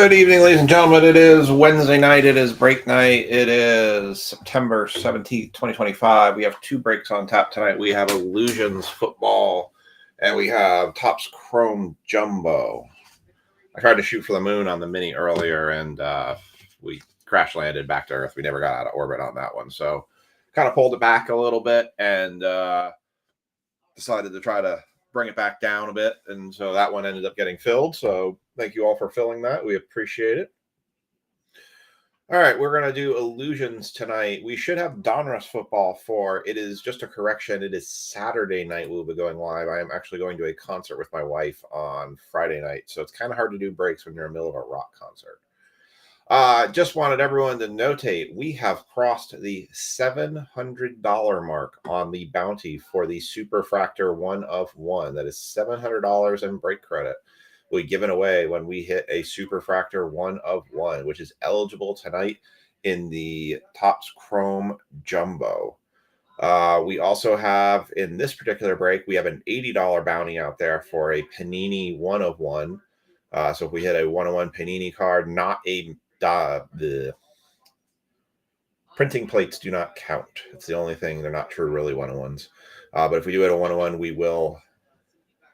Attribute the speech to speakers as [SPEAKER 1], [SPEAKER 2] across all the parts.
[SPEAKER 1] Good evening, ladies and gentlemen. It is Wednesday night. It is break night. It is September 17th, 2025. We have two breaks on tap tonight. We have Illusions Football and we have Topps Chrome Jumbo. I tried to shoot for the moon on the mini earlier and we crash landed back to Earth. We never got out of orbit on that one. So kind of pulled it back a little bit and decided to try to bring it back down a bit, and so that one ended up getting filled. So thank you all for filling that. We appreciate it. All right, we're going to do Illusions tonight. We should have Donruss Football for, it is just a correction, it is Saturday night we'll be going live. I am actually going to a concert with my wife on Friday night, so it's kind of hard to do breaks when you're in the middle of a rock concert. Just wanted everyone to notate, we have crossed the $700 mark on the bounty for the Superfractor 1 of 1. That is $700 in break credit. We'll be given away when we hit a Superfractor 1 of 1, which is eligible tonight in the Topps Chrome Jumbo. We also have, in this particular break, we have an $80 bounty out there for a Panini 1 of 1. So if we hit a 1 of 1 Panini card, not a the printing plates do not count. It's the only thing. They're not true really 1-on-1s. But if we do it a 1-on-1, we will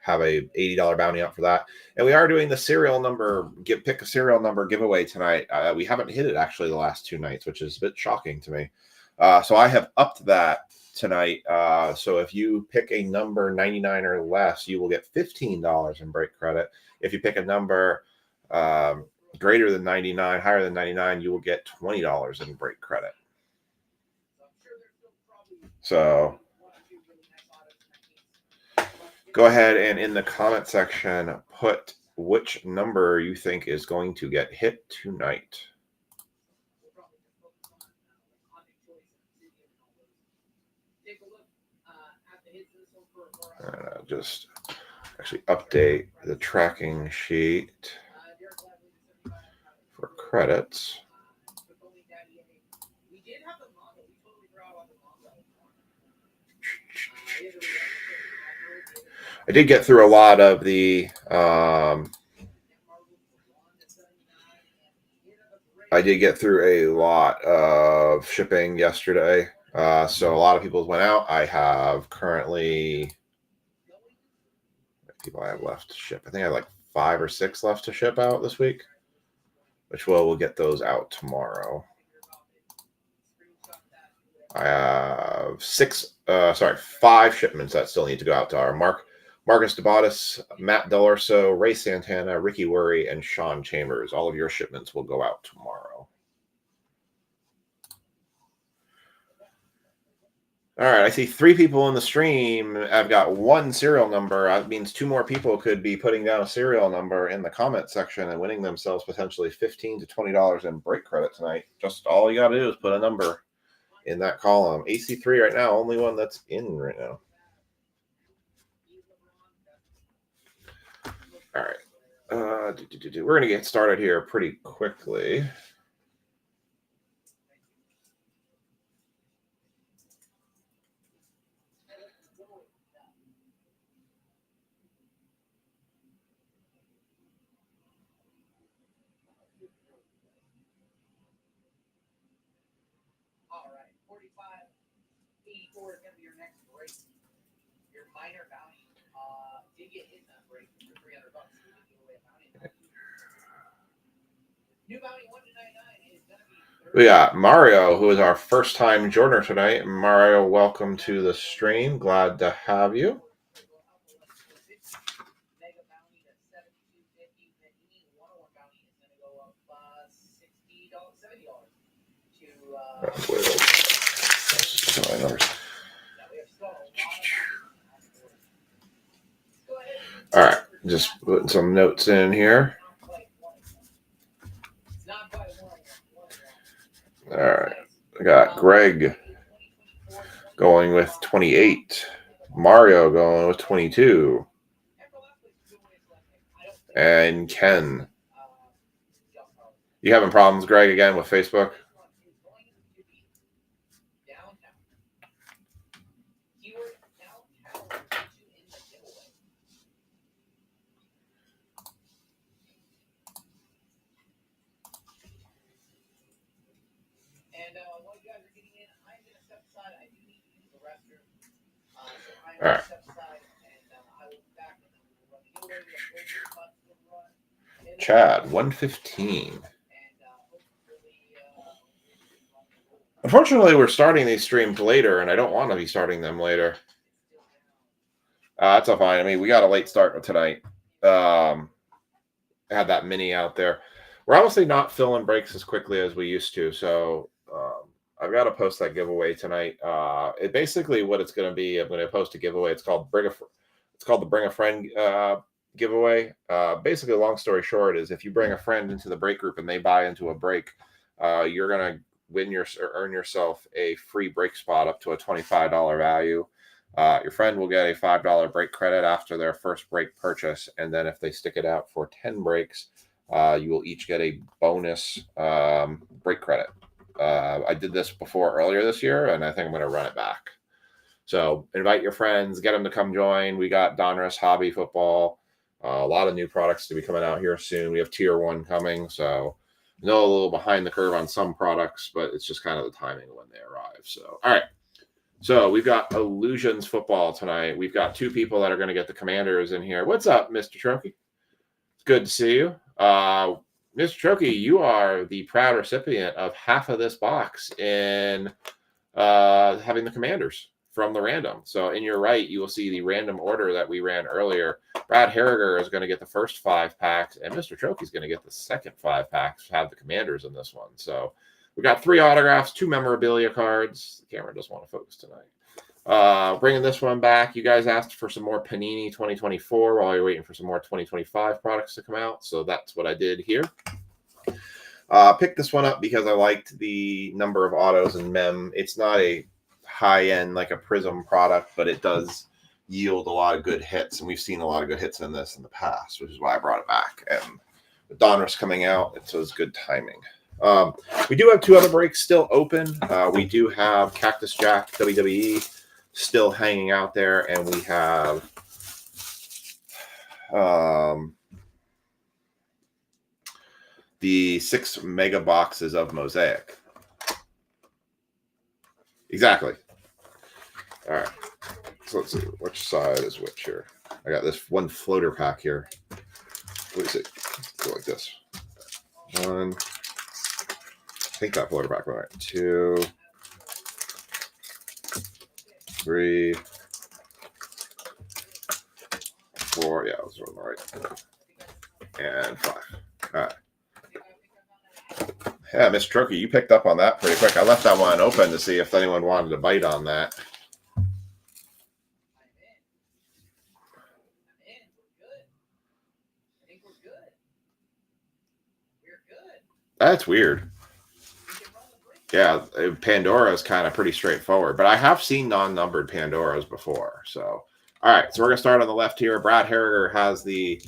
[SPEAKER 1] have a $80 bounty out for that. And we are doing the serial number, pick a serial number giveaway tonight. We haven't hit it actually the last two nights, which is a bit shocking to me. So I have upped that tonight. So if you pick a number 99 or less, you will get $15 in break credit. If you pick a number greater than 99, higher than 99, you will get $20 in break credit. So go ahead and in the comment section, put which number you think is going to get hit tonight. And I'll just actually update the tracking sheet for credits. I did get through a lot of the shipping yesterday. So a lot of people went out. I have currently people I have left to ship. I think I have like 5 or 6 left to ship out this week, which we'll get those out tomorrow. I have 5 shipments that still need to go out to our Marcus DeBotis, Matt Delorso, Ray Santana, Ricky Worry, and Sean Chambers. All of your shipments will go out tomorrow. All right, I see 3 people in the stream. I've got 1 serial number. That means 2 more people could be putting down a serial number in the comment section and winning themselves potentially $15 to $20 in break credit tonight. Just all you got to do is put a number in that column. AC3 right now, only one that's in right now. All right. We're going to get started here pretty quickly.
[SPEAKER 2] All right, 45.84 is going to be your next break. Your minor bounty did get hit in that break for $300. New bounty 1 to 99 is going to be.
[SPEAKER 1] We got Mario, who is our first time joiner tonight. Mario, welcome to the stream. Glad to have you.
[SPEAKER 2] Mega bounty to $72.50. Panini 101 bounty is going to go up $70 to
[SPEAKER 1] All right, just putting some notes in here. All right, I got Greg going with 28, Mario going with 22, and Ken. You having problems, Greg, again with Facebook? All right. Chad, 115. Unfortunately, we're starting these streams later, and I don't want to be starting them later. That's all fine. I mean, we got a late start tonight. I had that mini out there. We're obviously not filling breaks as quickly as we used to, so I've got to post that giveaway tonight. It basically what it's going to be. I'm going to post a giveaway. It's called the Bring a Friend giveaway. Basically, long story short, is if you bring a friend into the break group and they buy into a break, you're going to earn yourself a free break spot up to a $25 value. Your friend will get a $5 break credit after their first break purchase, and then if they stick it out for 10 breaks, you will each get a bonus break credit. I did this before earlier this year, and I think I'm going to run it back. So invite your friends, get them to come join. We got Donruss Hobby Football. A lot of new products to be coming out here soon. We have Tier 1 coming, so I know a little behind the curve on some products, but it's just kind of the timing of when they arrive. So, all right. So we've got Illusions Football tonight. We've got two people that are going to get the Commanders in here. What's up, Mr. Trokey? It's good to see you. Mr. Trokey, you are the proud recipient of half of this box in having the Commanders from the random. So in your right, you will see the random order that we ran earlier. Brad Harriger is going to get the first 5 packs, and Mr. Trokey is going to get the second 5 packs to have the Commanders in this one. So we got 3 autographs, 2 memorabilia cards. The camera doesn't want to focus tonight. Bringing this one back, you guys asked for some more Panini 2024 while you're waiting for some more 2025 products to come out. So that's what I did here. Picked this one up because I liked the number of autos and mem. It's not a high-end like a Prism product, but it does yield a lot of good hits, and we've seen a lot of good hits in this in the past, which is why I brought it back. And with Donruss coming out, it was good timing. We do have 2 other breaks still open. We do have Cactus Jack WWE still hanging out there, and we have the 6 mega boxes of Mosaic. Exactly. All right. So let's see which side is which here. I got this one floater pack here. What is it? Go like this. 1. I think that floater pack. All right. 2, 3, 4. Yeah, those are on the right. And 5. All right. Yeah, Miss Trokey, you picked up on that pretty quick. I left that one open to see if anyone wanted to bite on that. That's weird. Yeah, Pandora is kind of pretty straightforward, but I have seen non-numbered Pandoras before. So, all right, so we're going to start on the left here. Brad Harriger has the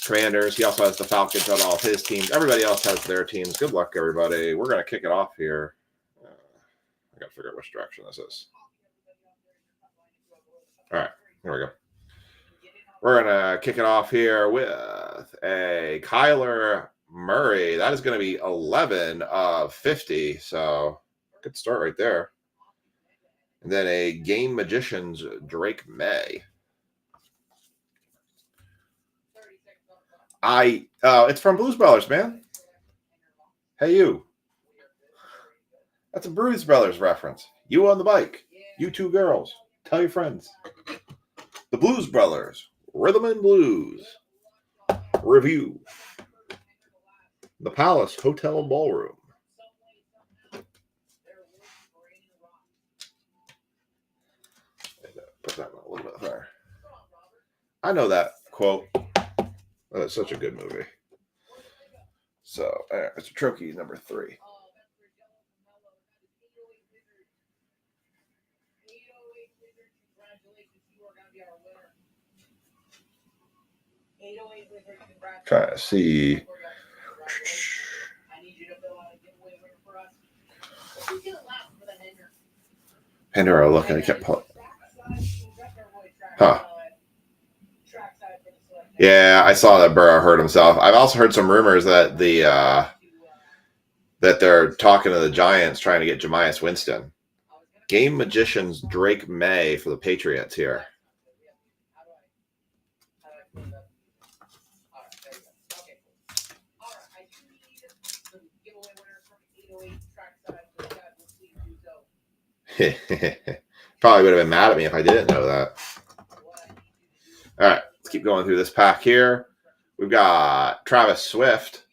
[SPEAKER 1] Commanders. He also has the Falcons on all of his teams. Everybody else has their teams. Good luck, everybody. We're going to kick it off here. I got to figure out which direction this is. All right, here we go. We're going to kick it off here with a Kyler Murray. That is going to be 11 of 50. So good start right there. And then a Game Magicians Drake May. It's from Blues Brothers, man. Hey, you. That's a Blues Brothers reference. You on the bike. You 2 girls. Tell your friends. The Blues Brothers. Rhythm and Blues. Review. The Palace Hotel Ballroom. Put that a little bit higher. I know that quote. Oh, it's such a good movie. So, Mr. Trokey, number 3. Trying to see. Pandora, look, I kept pulling. Huh. Yeah, I saw that Burrow hurt himself. I've also heard some rumors that that they're talking to the Giants trying to get Jameis Winston. Game Magicians Drake May for the Patriots here. Probably would have been mad at me if I didn't know that. All right, let's keep going through this pack here. We've got Travis Swift.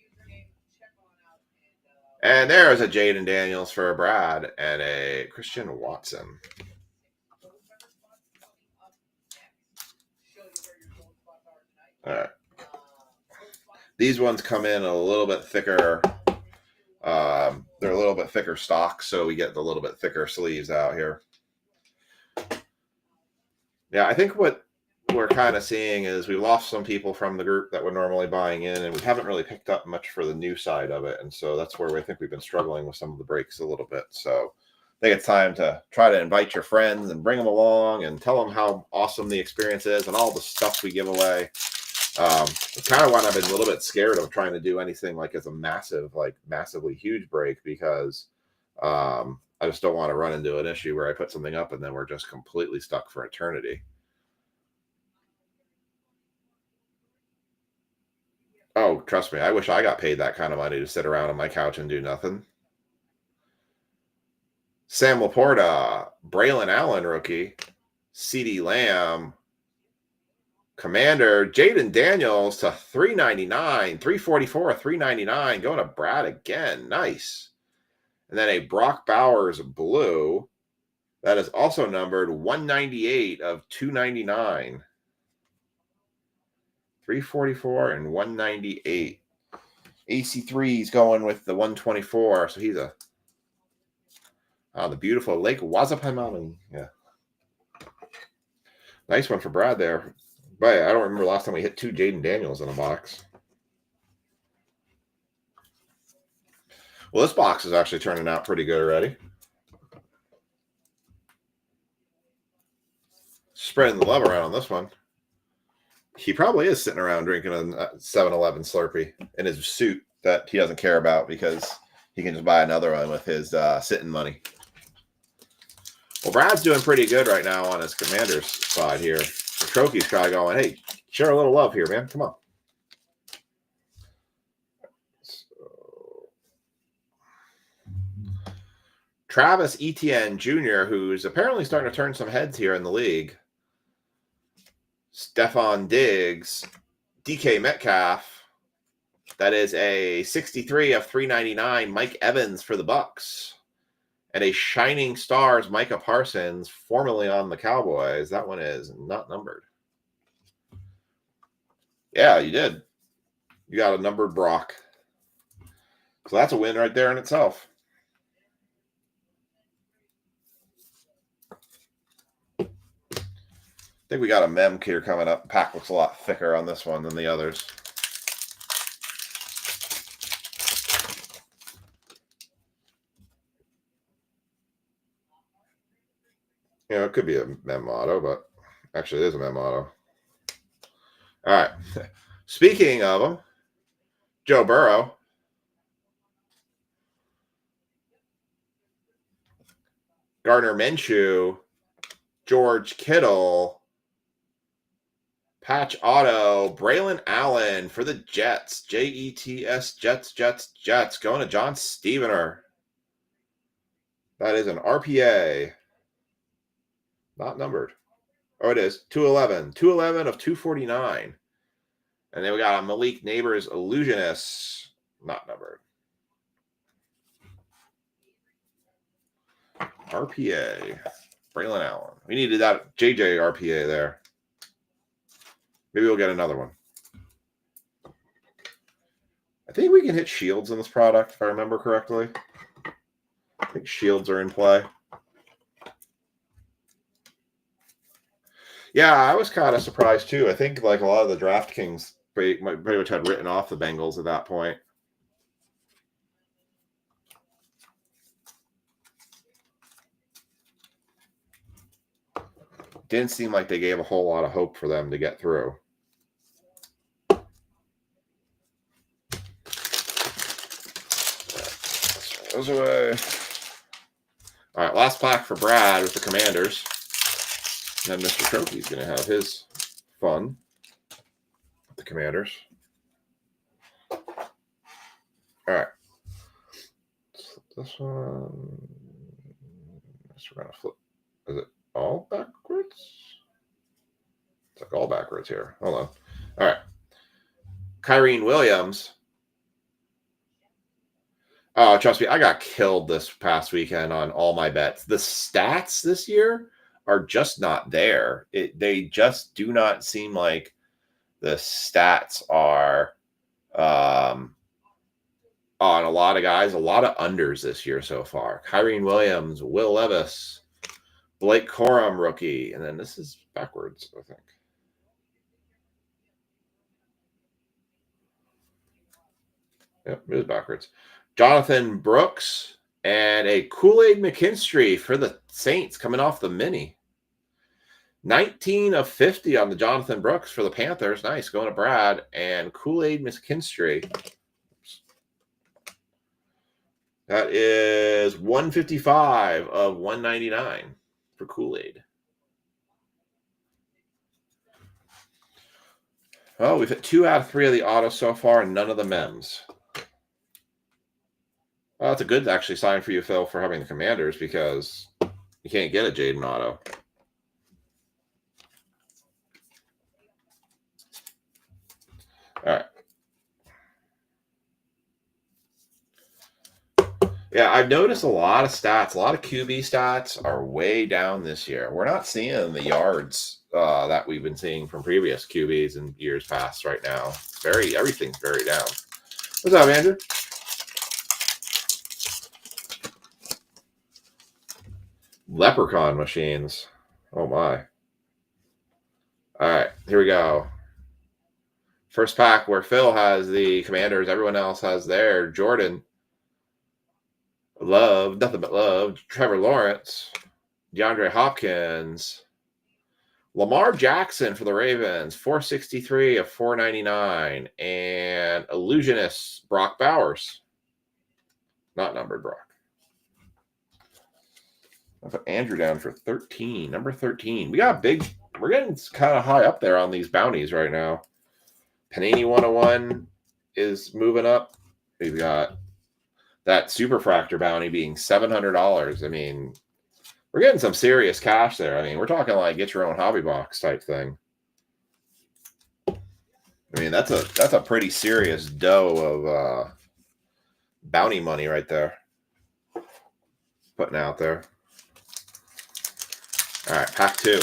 [SPEAKER 1] And there's a Jaden Daniels for a Brad and a Christian Watson. All right. These ones come in a little bit thicker. They're a little bit thicker stock, so we get the little bit thicker sleeves out here. Yeah, I think what we're kind of seeing is we lost some people from the group that were normally buying in, and we haven't really picked up much for the new side of it. And so that's where I think we've been struggling with some of the breaks a little bit. So I think it's time to try to invite your friends and bring them along and tell them how awesome the experience is and all the stuff we give away. Kind of why I've been a little bit scared of trying to do anything like as a massively huge break, because I just don't want to run into an issue where I put something up and then we're just completely stuck for eternity. Oh, trust me, I wish I got paid that kind of money to sit around on my couch and do nothing. Sam Laporta, Braylon Allen rookie, CeeDee Lamb, Commander, Jaden Daniels to 399, 344, 399, going to Brad again. Nice. And then a Brock Bowers blue that is also numbered 198 of 299. 344 and 198. AC3 is going with the 124, so he's the beautiful Lake Wassapamami. Yeah. Nice one for Brad there. But I don't remember last time we hit 2 Jaden Daniels in a box. Well, this box is actually turning out pretty good already. Spreading the love around on this one. He probably is sitting around drinking a 7-Eleven Slurpee in his suit that he doesn't care about because he can just buy another one with his sitting money. Well, Brad's doing pretty good right now on his Commander's side here. The trophy's guy going, hey, share a little love here, man. Come on. So, Travis Etienne Jr., who's apparently starting to turn some heads here in the league. Stephon Diggs, DK Metcalf. That is a 63 of 399 Mike Evans for the Bucks. And a Shining Stars Micah Parsons, formerly on the Cowboys. That one is not numbered. Yeah, you did. You got a numbered Brock. So that's a win right there in itself. I think we got a mem here coming up. Pack looks a lot thicker on this one than the others. You know, it could be a mem auto, but actually it is a mem auto. All right. Speaking of them, Joe Burrow. Gardner Minshew. George Kittle. Patch auto, Braylon Allen for the Jets. Jets, Jets. Going to John Stevener. That is an RPA. Not numbered. Oh, it is. 211. 211 of 249. And then we got a Malik Neighbors Illusionist. Not numbered. RPA. Braylon Allen. We needed that JJ RPA there. Maybe we'll get another one. I think we can hit shields in this product, if I remember correctly. I think shields are in play. Yeah, I was kind of surprised too. I think like a lot of the DraftKings pretty much had written off the Bengals at that point. Didn't seem like they gave a whole lot of hope for them to get through. Those away. All right, last pack for Brad with the Commanders. And then Mr. Trophy's going to have his fun with the Commanders. All right. This one. We're going to flip. Is it all backwards? It's like all backwards here. Hold on. All right. Kyrene Williams. Oh, trust me, I got killed this past weekend on all my bets. The stats this year are just not there. They just do not seem like the stats are on a lot of guys, a lot of unders this year so far. Kyrene Williams, Will Levis, Blake Corum, rookie. And then this is backwards, I think. Yep, it is backwards. Jonathan Brooks and a Kool-Aid McKinstry for the Saints coming off the mini. 19 of 50 on the Jonathan Brooks for the Panthers. Nice, going to Brad. And Kool-Aid McKinstry. That is 155 of 199 for Kool-Aid. Oh, we've hit 2 out of 3 of the autos so far and none of the mems. Well, that's a good actually sign for you, Phil, for having the Commanders because you can't get a Jaden auto. All right. Yeah, I've noticed a lot of stats, a lot of QB stats are way down this year. We're not seeing the yards that we've been seeing from previous QBs in years past right now. Everything's very down. What's up, Andrew? Leprechaun machines. Oh, my. All right, here we go. First pack where Phil has the Commanders. Everyone else has their Jordan. Love, nothing but love. Trevor Lawrence. DeAndre Hopkins. Lamar Jackson for the Ravens. 463 of 499. And Illusionist Brock Bowers. Not numbered Brock. I put Andrew down for 13. Number 13. We're getting kind of high up there on these bounties right now. Panini 101 is moving up. We've got that Superfractor bounty being $700. I mean, we're getting some serious cash there. I mean, we're talking like get your own hobby box type thing. I mean, that's a pretty serious dough of bounty money right there. Putting out there. All right, pack 2.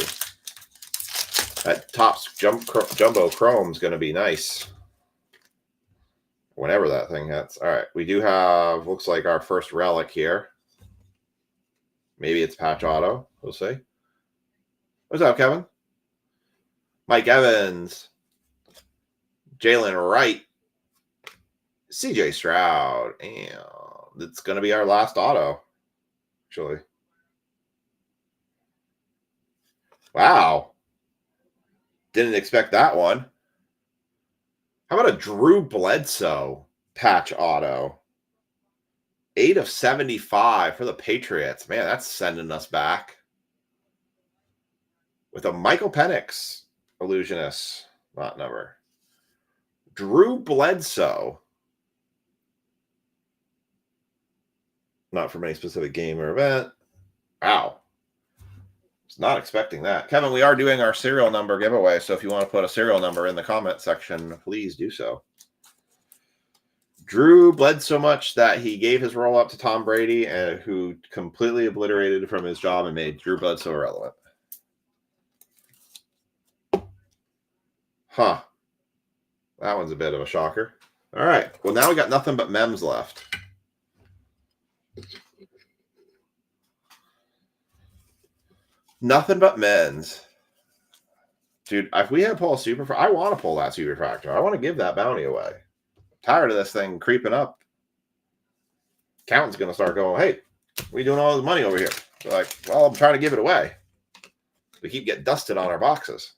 [SPEAKER 1] That Topps Jumbo Chrome is going to be nice. Whenever that thing hits. All right, we do have, looks like our first relic here. Maybe it's patch auto. We'll see. What's up, Kevin? Mike Evans. Jalen Wright. CJ Stroud. And it's going to be our last auto, actually. Wow. Didn't expect that one. How about a Drew Bledsoe patch auto? 8 of 75 for the Patriots. Man, that's sending us back. With a Michael Penix Illusionist. Not number. Drew Bledsoe. Not from any specific game or event. Wow. Was not expecting that. Kevin, we are doing our serial number giveaway, so if you want to put a serial number in the comment section, please do so. Drew bled so much that he gave his roll up to Tom Brady, and who completely obliterated from his job and made Drew Bledsoe irrelevant. Huh. That one's a bit of a shocker. All right. Well, now we got nothing but mems left. Nothing but men's. Dude, if we had pull a Superfractor, I want to pull that Superfractor. I want to give that bounty away. Tired of this thing creeping up. Accountant's going to start going, hey, what are you doing all this money over here? They're like, well, I'm trying to give it away. We keep getting dusted on our boxes.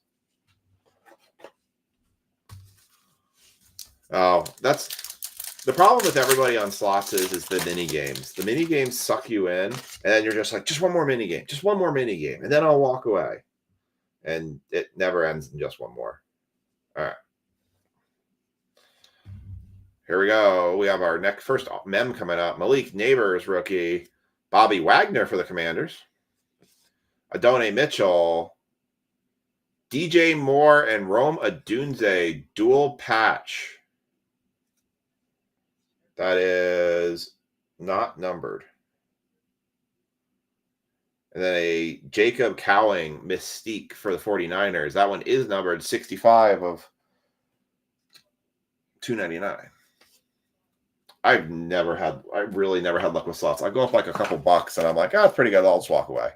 [SPEAKER 1] Oh, that's The problem with everybody on slots is the mini games. The mini games suck you in, and then you're just like, just one more mini game, just one more mini game, and then I'll walk away. And it never ends in just one more. All right. Here we go. We have our next first mem coming up. Malik Neighbors rookie. Bobby Wagner for the Commanders. Adonai Mitchell. DJ Moore and Rome Odunze dual patch. That is not numbered. And then a Jacob Cowing Mystique for the 49ers. That one is numbered 65 of 299. I really never had luck with slots. I go up like a couple bucks and I'm like, oh, it's pretty good. I'll just walk away.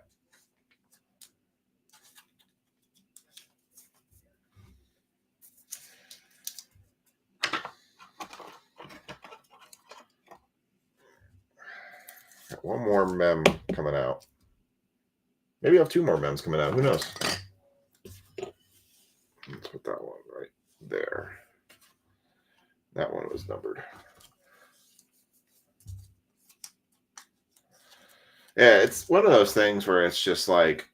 [SPEAKER 1] Got one more mem coming out. Maybe I have two more mems coming out. Who knows? Let's put that one right there. That one was numbered. Yeah, it's one of those things where it's just like,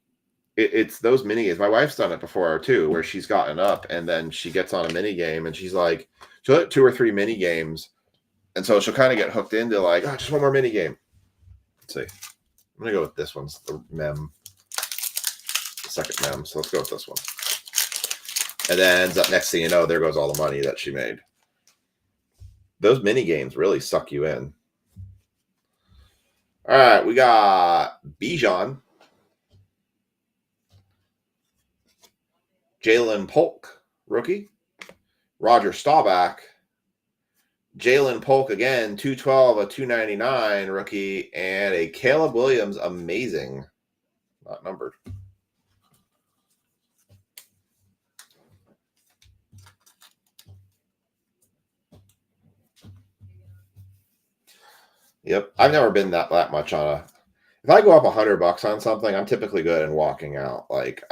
[SPEAKER 1] it's those mini games. My wife's done it before too, where she's gotten up and then she gets on a mini game and she's like, she'll hit 2 or 3 mini games. And so she'll kind of get hooked into like, oh, just one more mini game. Let's see. I'm going to go with this one's the mem. The second mem. So let's go with this one. And then ends up next thing you know, there goes all the money that she made. Those mini games really suck you in. All right, we got Bijan, Jalen Polk, rookie, Roger Staubach, Jalen Polk again, 212, a 299 rookie, and a Caleb Williams, amazing, not numbered. Yep, I've never been that much on a. If I go up $100 on something, I'm typically good in walking out. Like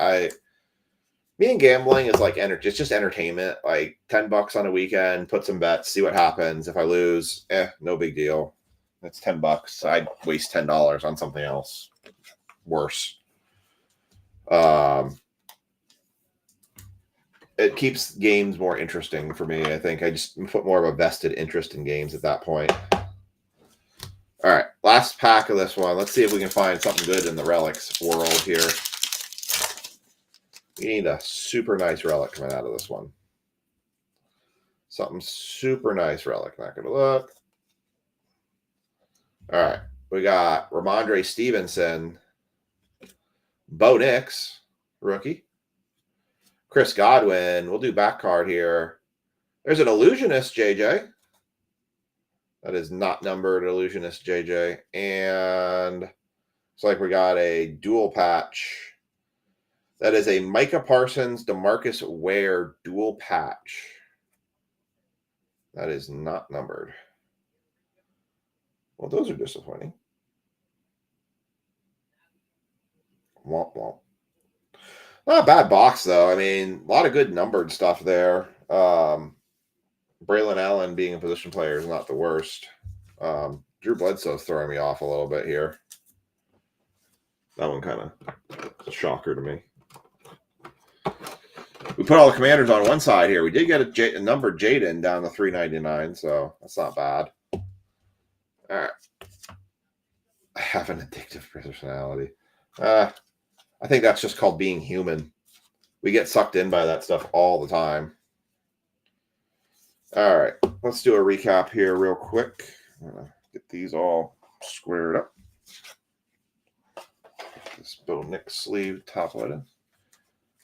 [SPEAKER 1] me and gambling is like it's just entertainment. Like $10 on a weekend, put some bets, see what happens. If I lose, no big deal. It's $10. I'd waste $10 on something else worse. It keeps games more interesting for me. I think I just put more of a vested interest in games at that point. All right, last pack of this one. Let's see if we can find something good in the relics world here. We need a super nice relic coming out of this one. Something super nice relic. Not going to look. All right, we got Ramondre Stevenson, Bo Nix, rookie. Chris Godwin. We'll do back card here. There's an Illusionist, JJ. That is not numbered, Illusionist JJ. And it's like we got a dual patch. That is a Micah Parsons, DeMarcus Ware dual patch. That is not numbered. Well, those are disappointing. Womp womp. Not a bad box, though. I mean, a lot of good numbered stuff there. Braylon Allen being a position player is not the worst. Drew Bledsoe's throwing me off a little bit here. That one kind of a shocker to me. We put all the Commanders on one side here. We did get a numbered Jaden down to 399, so that's not bad. All right. I have an addictive personality. I think that's just called being human. We get sucked in by that stuff all the time. All right, let's do a recap here real quick. Get these all squared up. This Bo Nix sleeve top loaded.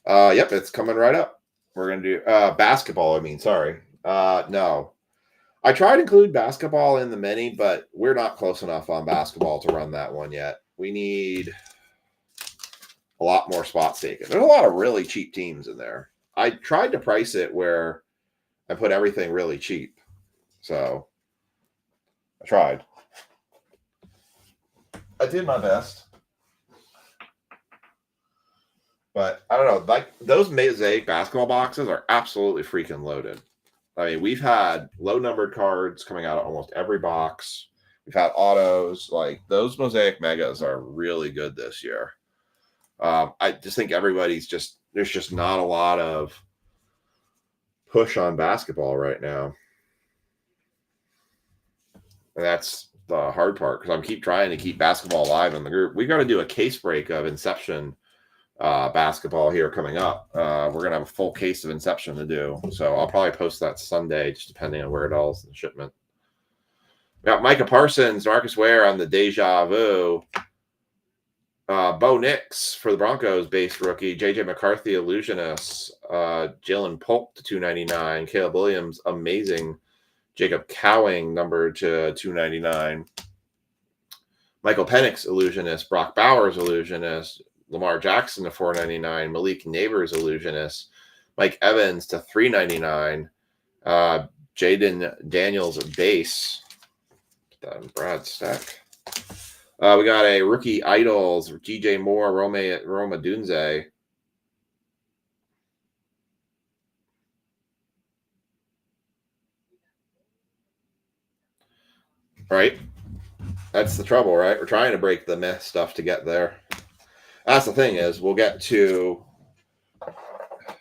[SPEAKER 1] Yep, it's coming right up. We're going to do basketball, sorry. No. I tried to include basketball in the mini, but we're not close enough on basketball to run that one yet. We need a lot more spots taken. There's a lot of really cheap teams in there. I tried to price it where I put everything really cheap. So I tried. I did my best. But I don't know, like those Mosaic basketball boxes are absolutely freaking loaded. I mean, we've had low numbered cards coming out of almost every box. We've had autos. Like, those Mosaic Megas are really good this year. I just think there's just not a lot of push on basketball right now. And that's the hard part, because I'm trying to keep basketball alive in the group. We got to do a case break of Inception basketball here coming up. We're going to have a full case of Inception to do. So I'll probably post that Sunday, just depending on where it all is in the shipment. We got Micah Parsons, Marcus Ware on the Deja Vu. Bo Nix for the Broncos base rookie. JJ McCarthy, Illusionist. Jalen Polk to 299. Caleb Williams, amazing. Jacob Cowing, number to 299. Michael Penix, Illusionist. Brock Bowers, Illusionist. Lamar Jackson to 499. Malik Neighbors, Illusionist. Mike Evans to 399. Jaden Daniels, base. Put that in Brad's stack. We got a rookie idols, DJ Moore, Rome Dunze. Right? That's the trouble, right? We're trying to break the myth stuff to get there. That's the thing, is we'll get to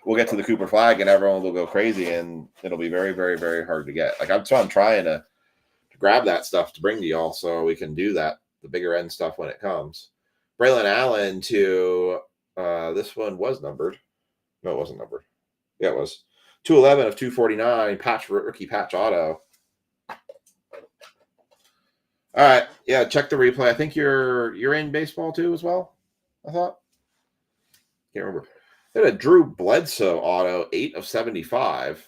[SPEAKER 1] the Cooper flag and everyone will go crazy, and it'll be very, very, very hard to get. Like, I'm trying to grab that stuff to bring to y'all so we can do that, the bigger end stuff when it comes. Braylon Allen to this one was numbered. No, it wasn't numbered. Yeah, it was 211 of 249 rookie patch auto. All right, yeah, check the replay. I think you're in baseball too as well. I thought. Can't remember. They had a Drew Bledsoe auto, 8 of 75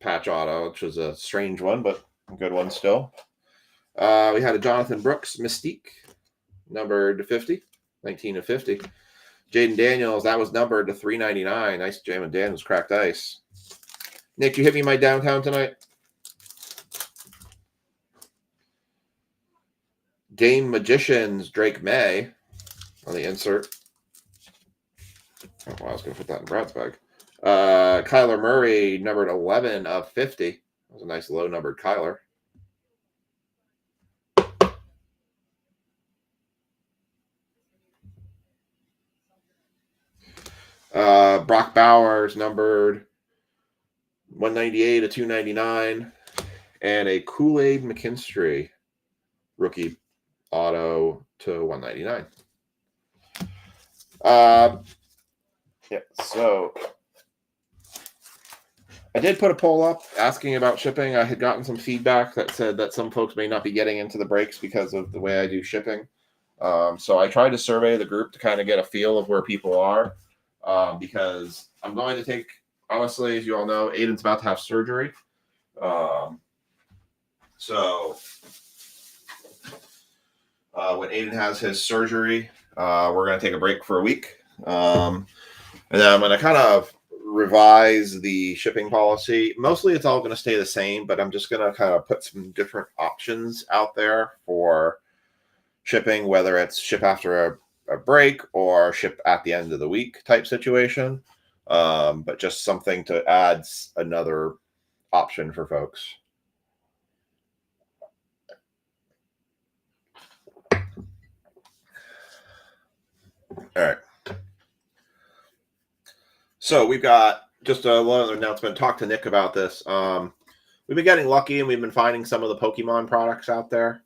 [SPEAKER 1] patch auto, which was a strange one, but a good one still. We had a Jonathan Brooks Mystique, numbered to 50, 19 of 50. Jaden Daniels, that was numbered to 399. Nice Jaden Daniels, cracked ice. Nick, you hit me my downtown tonight? Dame Magicians, Drake May on the insert. Oh, I was going to put that in Brad's bag. Kyler Murray, numbered 11 of 50. That was a nice low-numbered Kyler. Brock Bowers, numbered 198 of 299. And a Kool-Aid McKinstry rookie auto to 199. Yeah, so I did put a poll up asking about shipping. I had gotten some feedback that said that some folks may not be getting into the breaks because of the way I do shipping. So I tried to survey the group to kind of get a feel of where people are, because I'm going to take, honestly, as you all know, Aiden's about to have surgery. So when Aiden has his surgery, we're going to take a break for a week. And then I'm going to kind of revise the shipping policy. Mostly it's all going to stay the same, but I'm just going to kind of put some different options out there for shipping, whether it's ship after a break or ship at the end of the week type situation. But just something to add another option for folks. All right. So we've got just a little announcement. Talk to Nick about this. We've been getting lucky and we've been finding some of the Pokemon products out there.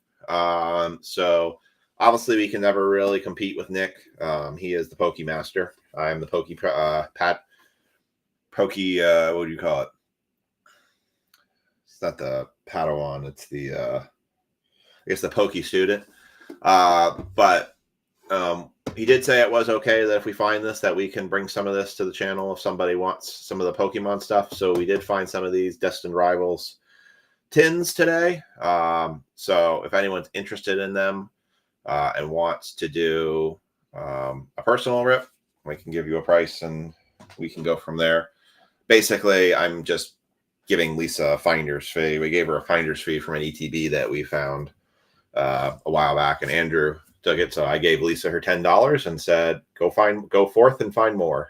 [SPEAKER 1] So obviously we can never really compete with Nick. He is the Pokemaster. I'm the what do you call it? It's not the Padawan. It's the, I guess the Poke student. But he did say it was okay that if we find this, that we can bring some of this to the channel if somebody wants some of the Pokemon stuff. So we did find some of these Destined Rivals tins today. So if anyone's interested in them and wants to do a personal rip, we can give you a price and we can go from there. Basically, I'm just giving Lisa a finder's fee. We gave her a finder's fee from an ETB that we found a while back, and Andrew took it. So I gave Lisa her $10 and said, go forth and find more.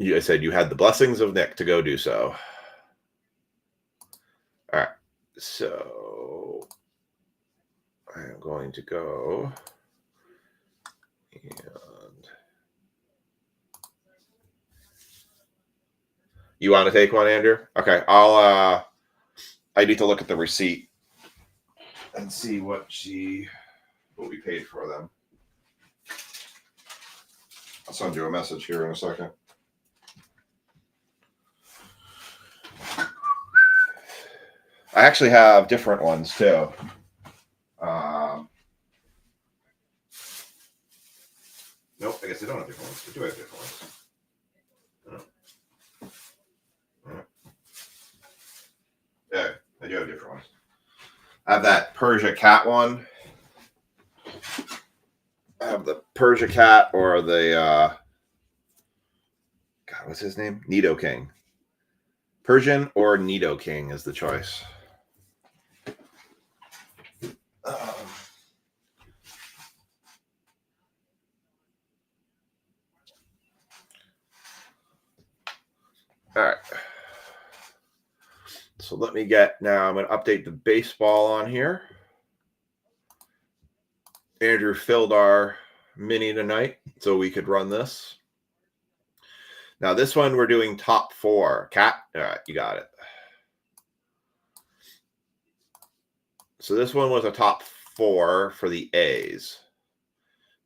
[SPEAKER 1] I said you had the blessings of Nick to go do so. All right. So I am going to go and you want to take one, Andrew? Okay. I need to look at the receipt and see what we paid for them. I'll send you a message here in a second. I actually have different ones too. Nope, I guess I don't have different ones. I do have different ones. Yeah, I do have different ones. I have that Persia cat one. I have the Persia cat or the God, what's his name? Nidoking. Persian or Nidoking is the choice. All right. So let me I'm going to update the baseball on here. Andrew filled our mini tonight so we could run this. Now this one we're doing top 4. Cat, all right, you got it. So this one was a top 4 for the A's.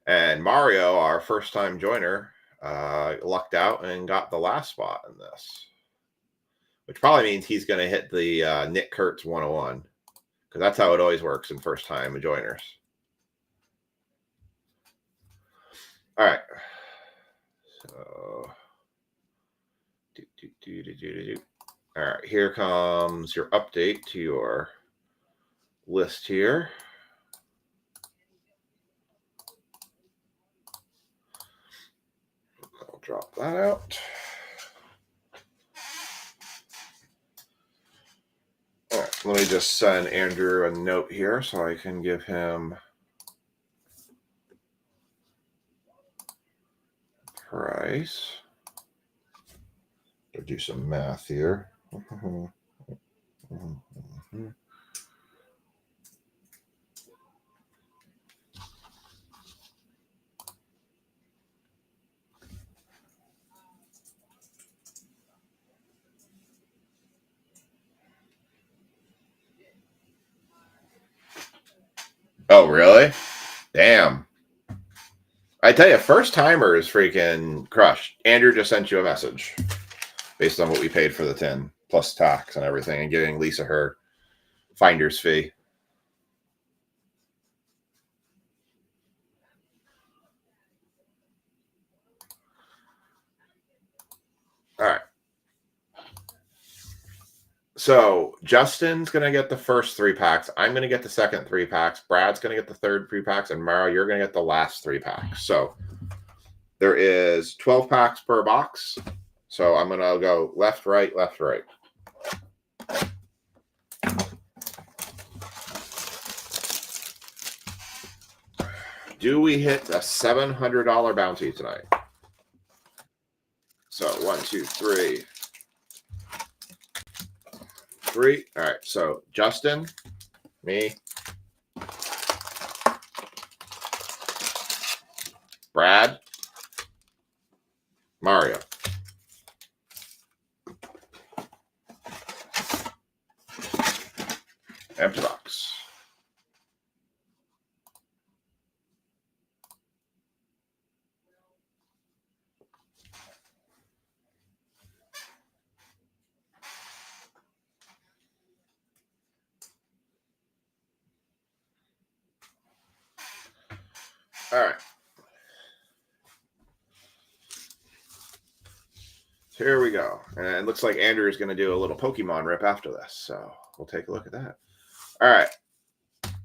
[SPEAKER 1] And Mario, our first time joiner, lucked out and got the last spot in this. Which probably means he's going to hit the Nick Kurtz 101. Because that's how it always works in first time joiners. All right. So, all right, here comes your update to your list here. I'll drop that out. All right, let me just send Andrew a note here so I can give him price. I'll do some math here. Oh, really? Damn. I tell you, first timer is freaking crushed. Andrew just sent you a message based on what we paid for the tin, plus tax and everything, and giving Lisa her finder's fee. All right. So Justin's going to get the first 3 packs. I'm going to get the second 3 packs. Brad's going to get the third 3 packs. And Mara, you're going to get the last 3 packs. So there is 12 packs per box. So I'm going to go left, right, left, right. Do we hit a $700 bounty tonight? So 1, 2, 3. 3. All right. So Justin, me, Brad, Mario. Empty box. All right. So here we go. And it looks like Andrew is going to do a little Pokemon rip after this. So we'll take a look at that. All right.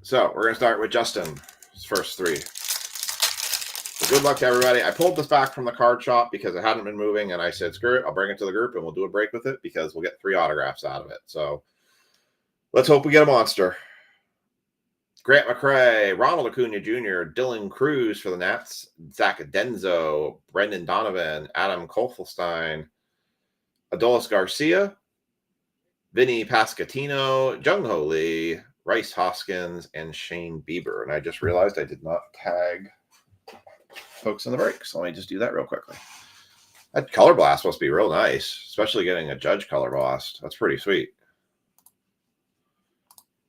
[SPEAKER 1] So we're going to start with Justin's first 3. So good luck to everybody. I pulled this back from the card shop because it hadn't been moving. And I said, screw it. I'll bring it to the group and we'll do a break with it because we'll get 3 autographs out of it. So let's hope we get a monster. Grant McCray, Ronald Acuna Jr., Dylan Cruz for the Nats, Zach Denzo, Brendan Donovan, Adam Kofelstein, Adolis Garcia, Vinny Pascatino, Jung Ho Lee, Rice Hoskins, and Shane Bieber. And I just realized I did not tag folks in the break, so let me just do that real quickly. That color blast must be real nice, especially getting a Judge color blast. That's pretty sweet.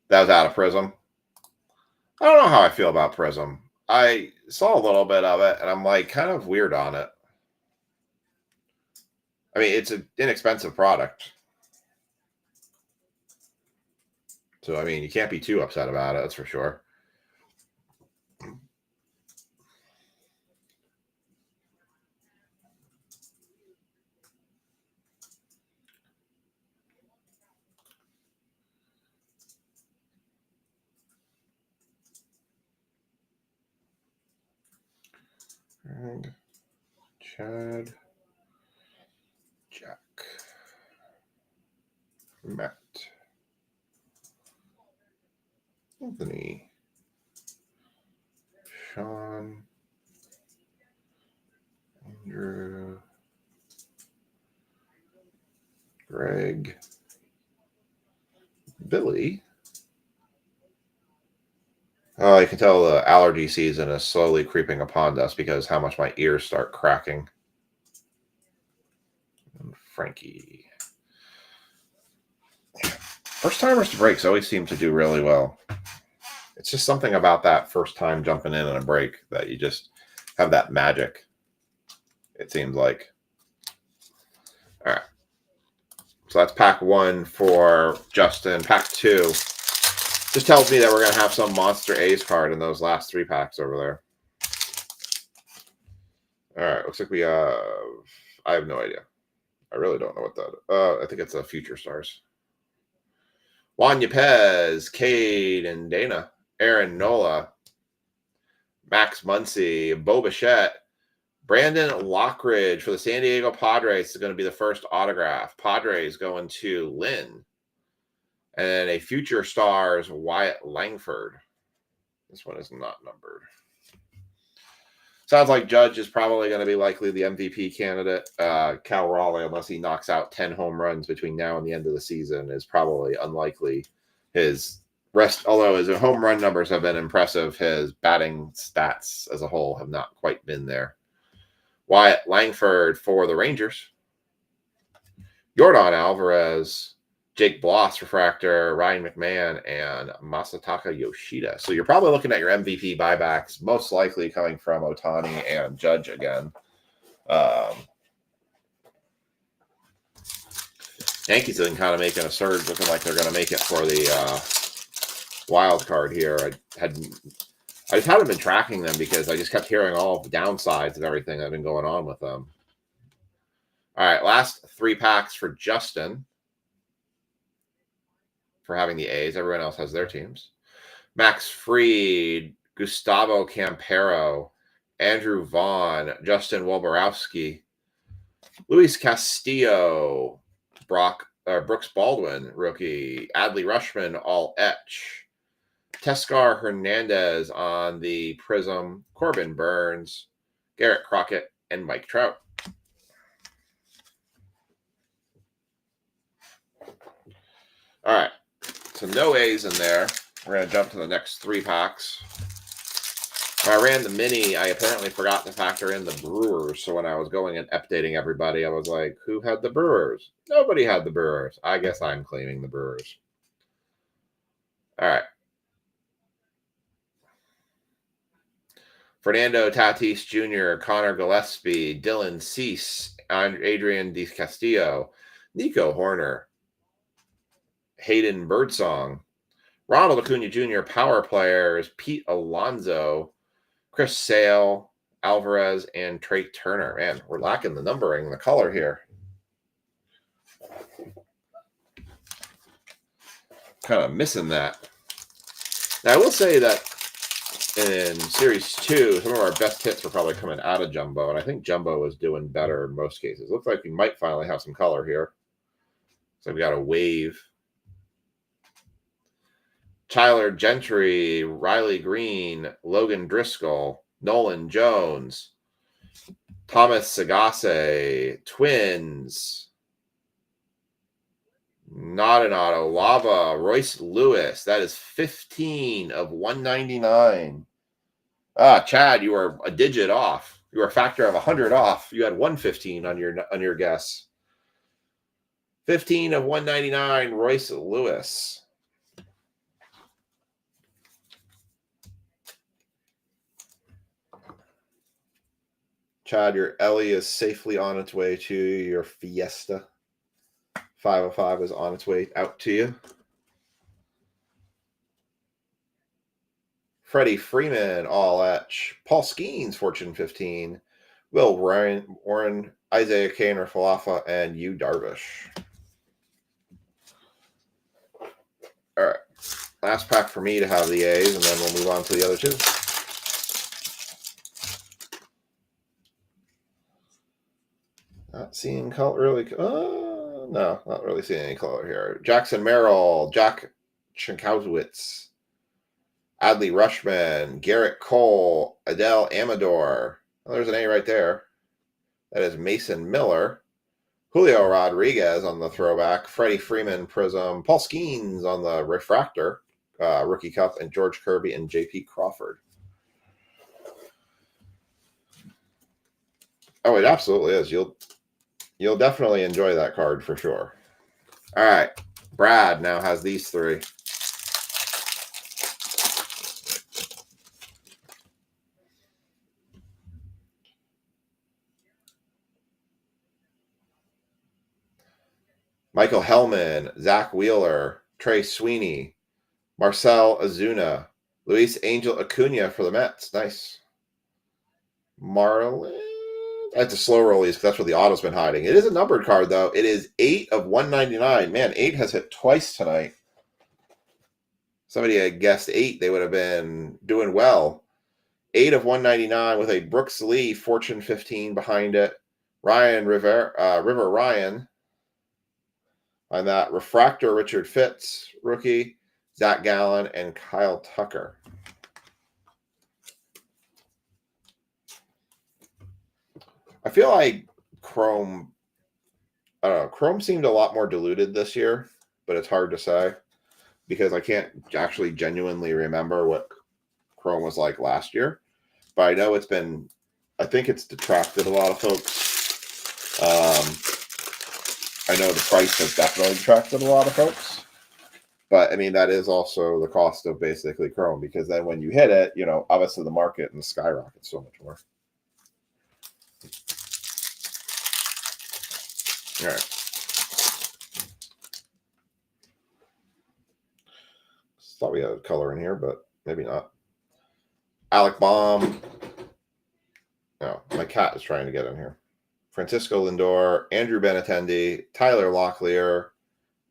[SPEAKER 1] That was out of Prism. I don't know how I feel about Prism. I saw a little bit of it, and I'm like kind of weird on it. I mean, it's an inexpensive product. So, I mean, you can't be too upset about it, that's for sure. And Chad, Jack, Matt, Anthony, Sean, Andrew, Greg, Billy. Oh, you can tell the allergy season is slowly creeping upon us because how much my ears start cracking. And Frankie. First timers to breaks always seem to do really well. It's just something about that first time jumping in a break that you just have that magic, it seems like. All right. So that's pack 1 for Justin. Pack 2 just tells me that we're going to have some Monster A's card in those last 3 packs over there. All right. Looks like we have... I have no idea. I really don't know what that... I think it's a Future Stars. Juan Yepez, Cade and Dana, Aaron Nola, Max Muncy, Bo Bichette, Brandon Lockridge for the San Diego Padres is going to be the first autograph. Padres going to Lynn. And a Future Stars, Wyatt Langford. This one is not numbered. Sounds like Judge is probably going to be likely the MVP candidate. Cal Raleigh, unless he knocks out 10 home runs between now and the end of the season, is probably unlikely. His rest, although his home run numbers have been impressive, his batting stats as a whole have not quite been there. Wyatt Langford for the Rangers. Yordan Alvarez, Jake Bloss, Refractor, Ryan McMahon, and Masataka Yoshida. So you're probably looking at your MVP buybacks, most likely coming from Ohtani and Judge again. Yankees have been kind of making a surge, looking like they're going to make it for the wild card here. I just haven't been tracking them because I just kept hearing all of the downsides of everything that's been going on with them. All right, last 3 packs for Justin. For having the A's. Everyone else has their teams. Max Fried, Gustavo Campero, Andrew Vaughn, Justin Wolborowski, Luis Castillo, Brooks Baldwin, rookie, Adley Rutschman, all etch, Teoscar Hernandez on the Prism, Corbin Burns, Garrett Crockett, and Mike Trout. All right. So no A's in there. We're going to jump to the next 3 packs. When I ran the mini, I apparently forgot to factor in the Brewers. So when I was going and updating everybody, I was like, who had the Brewers? Nobody had the Brewers. I guess I'm claiming the Brewers. All right. Fernando Tatis Jr., Connor Gillespie, Dylan Cease, Adrian Di Castillo, Nico Horner, Hayden Birdsong, Ronald Acuna Jr. Power players, Pete Alonso, Chris Sale, Alvarez, and Trey Turner. Man, we're lacking the numbering, the color here. Kind of missing that. Now, I will say that in Series 2, some of our best hits were probably coming out of Jumbo, and I think Jumbo is doing better in most cases. Looks like we might finally have some color here. So we got a wave. Tyler Gentry, Riley Green, Logan Driscoll, Nolan Jones, Thomas Sagase, Twins. Not an auto. Lava, Royce Lewis. That is 15 of 199. Chad, you are a digit off. You are a factor of 100 off. You had 115 on your guess. 15 of 199, Royce Lewis. Chad, your Ellie is safely on its way to your Fiesta. 505 is on its way out to you. Freddie Freeman, all etch. Paul Skeens, Fortune 15. Will Warren, Isaiah Kane, or Falafa, and Yu Darvish. All right. Last pack for me to have the A's, and then we'll move on to the other two. Not seeing color really. No, not really seeing any color here. Jackson Merrill, Jack Chinkowitz, Adley Rushman, Garrett Cole, Adele Amador. Well, there's an A right there. That is Mason Miller. Julio Rodriguez on the throwback. Freddie Freeman Prism. Paul Skeens on the refractor. Rookie Cup. And George Kirby and J.P. Crawford. Oh, it absolutely is. You'll definitely enjoy that card for sure. All right. Brad now has these three. Michael Hellman, Zach Wheeler, Trey Sweeney, Marcell Ozuna, Luis Angel Acuna for the Mets. Nice. Marlin. That's a slow rollies because that's where the auto's been hiding. It is a numbered card, though. It is 8 of 199. Man, 8 has hit twice tonight. Somebody had guessed 8. They would have been doing well. 8 of 199 with a Brooks Lee Fortune 15 behind it. Ryan River Ryan. On that, refractor Richard Fitz, rookie, Zach Gallen, and Kyle Tucker. I feel like Chrome seemed a lot more diluted this year, but it's hard to say because I can't actually genuinely remember what Chrome was like last year. But I know I think it's detracted a lot of folks. I know the price has definitely detracted a lot of folks. But, I mean, that is also the cost of basically Chrome because then when you hit it, obviously the market and the skyrockets so much more. All right. Thought we had a color in here, but maybe not. Alec Baum. No, my cat is trying to get in here. Francisco Lindor, Andrew Benintendi, Tyler Locklear,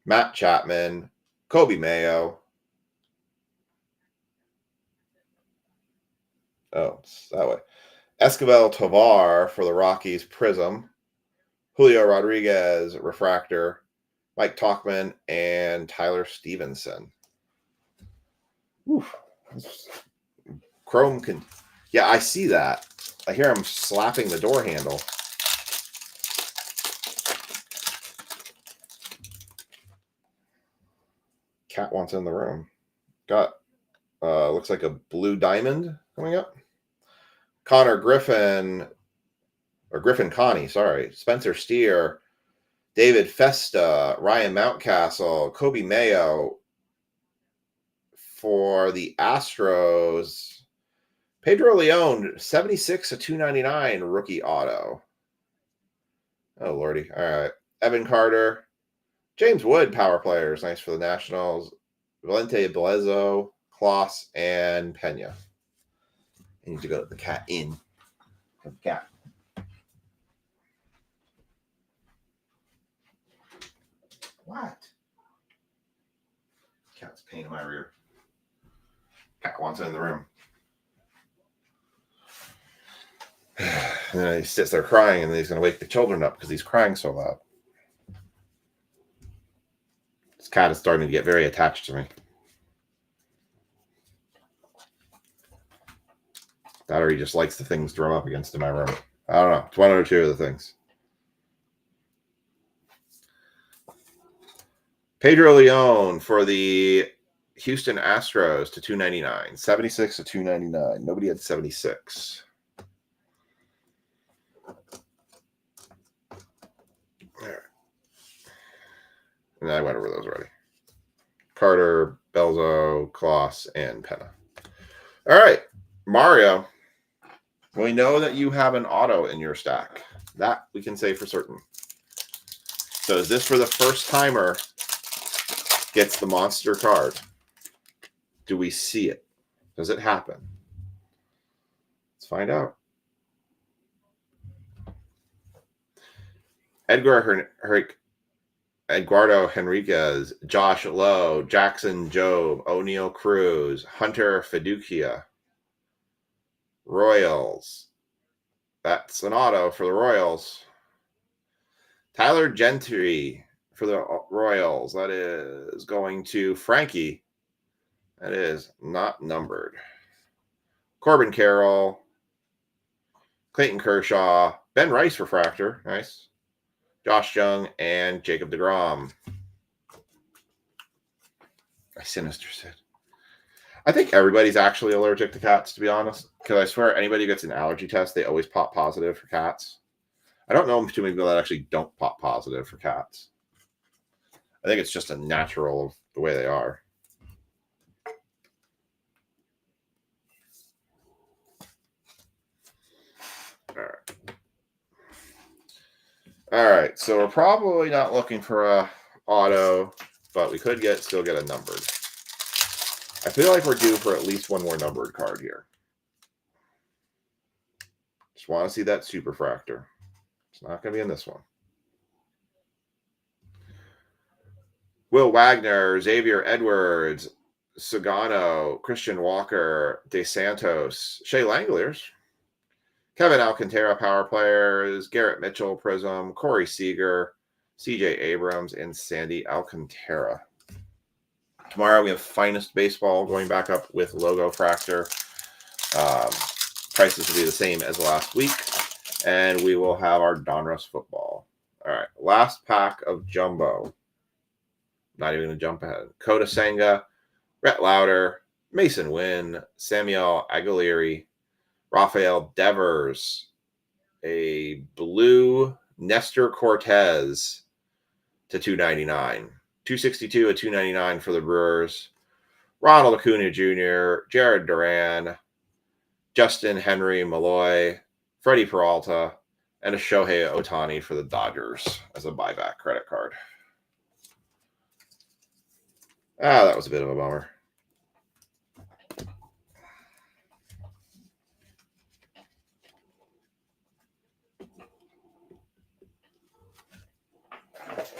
[SPEAKER 1] Matt Chapman, Kobe Mayo. Oh, it's that way. Escobar Tovar for the Rockies, Prism. Julio Rodriguez, refractor. Mike Tauchman, and Tyler Stevenson. Oof. Chrome can... Yeah, I see that. I hear him slapping the door handle. Cat wants in the room. Got, looks like a blue diamond coming up. Connor Griffin, or Griffin Connie, sorry. Spencer Steer, David Festa, Ryan Mountcastle, Kobe Mayo for the Astros. Pedro Leon, 76 of 299 rookie auto. Oh, Lordy. All right. Evan Carter. James Wood, power players. Nice for the Nationals. Valente Belezo, Kloss, and Pena. I need to go to the cat in. The cat. What? Cat's pain in my rear. Cat wants in the room. And then he sits there crying, and then he's going to wake the children up because he's crying so loud. This cat is starting to get very attached to me. That or he just likes the things thrown up against in my room. I don't know. It's one or two of the things. Pedro Leon for the Houston Astros to 299. 76 to 299. Nobody had 76. There. And I went over those already. Carter, Belzo, Kloss, and Penna. All right, Mario. We know that you have an auto in your stack. That we can say for certain. So is this for the first timer gets the monster card? Do we see it? Does it happen? Let's find out. Eduardo Henriquez, Josh Lowe, Jackson Jobe, O'Neal Cruz, Hunter Fiducia, Royals. That's an auto for the Royals. Tyler Gentry for the Royals. That is going to Frankie. That is not numbered. Corbin Carroll, Clayton Kershaw, Ben Rice refractor. Nice. Josh Jung, and Jacob deGrom. I sinister said. I think everybody's actually allergic to cats, to be honest. Because I swear anybody who gets an allergy test, they always pop positive for cats. I don't know too many people that actually don't pop positive for cats. I think it's just a natural of the way they are. All right, so we're probably not looking for a auto, but we could still get a numbered. I feel like we're due for at least one more numbered card here. Just want to see that superfractor. It's not going to be in this one. Will Wagner, Xavier Edwards, Sagano, Christian Walker, DeSantos, Shea Langoliers, Kevin Alcantara, power players, Garrett Mitchell, Prism, Corey Seager, CJ Abrams, and Sandy Alcantara. Tomorrow we have Finest Baseball going back up with Logo Fractor. Prices will be the same as last week. And we will have our Donruss football. All right, last pack of Jumbo. Not even going to jump ahead. Kota Senga, Rhett Lauder, Mason Wynn, Samuel Aguilera, Rafael Devers, a blue Nestor Cortez to 299. 262 at 299 for the Brewers. Ronald Acuna Jr., Jared Duran, Justin Henry Malloy, Freddie Peralta, and a Shohei Ohtani for the Dodgers as a buyback credit card. That was a bit of a bummer.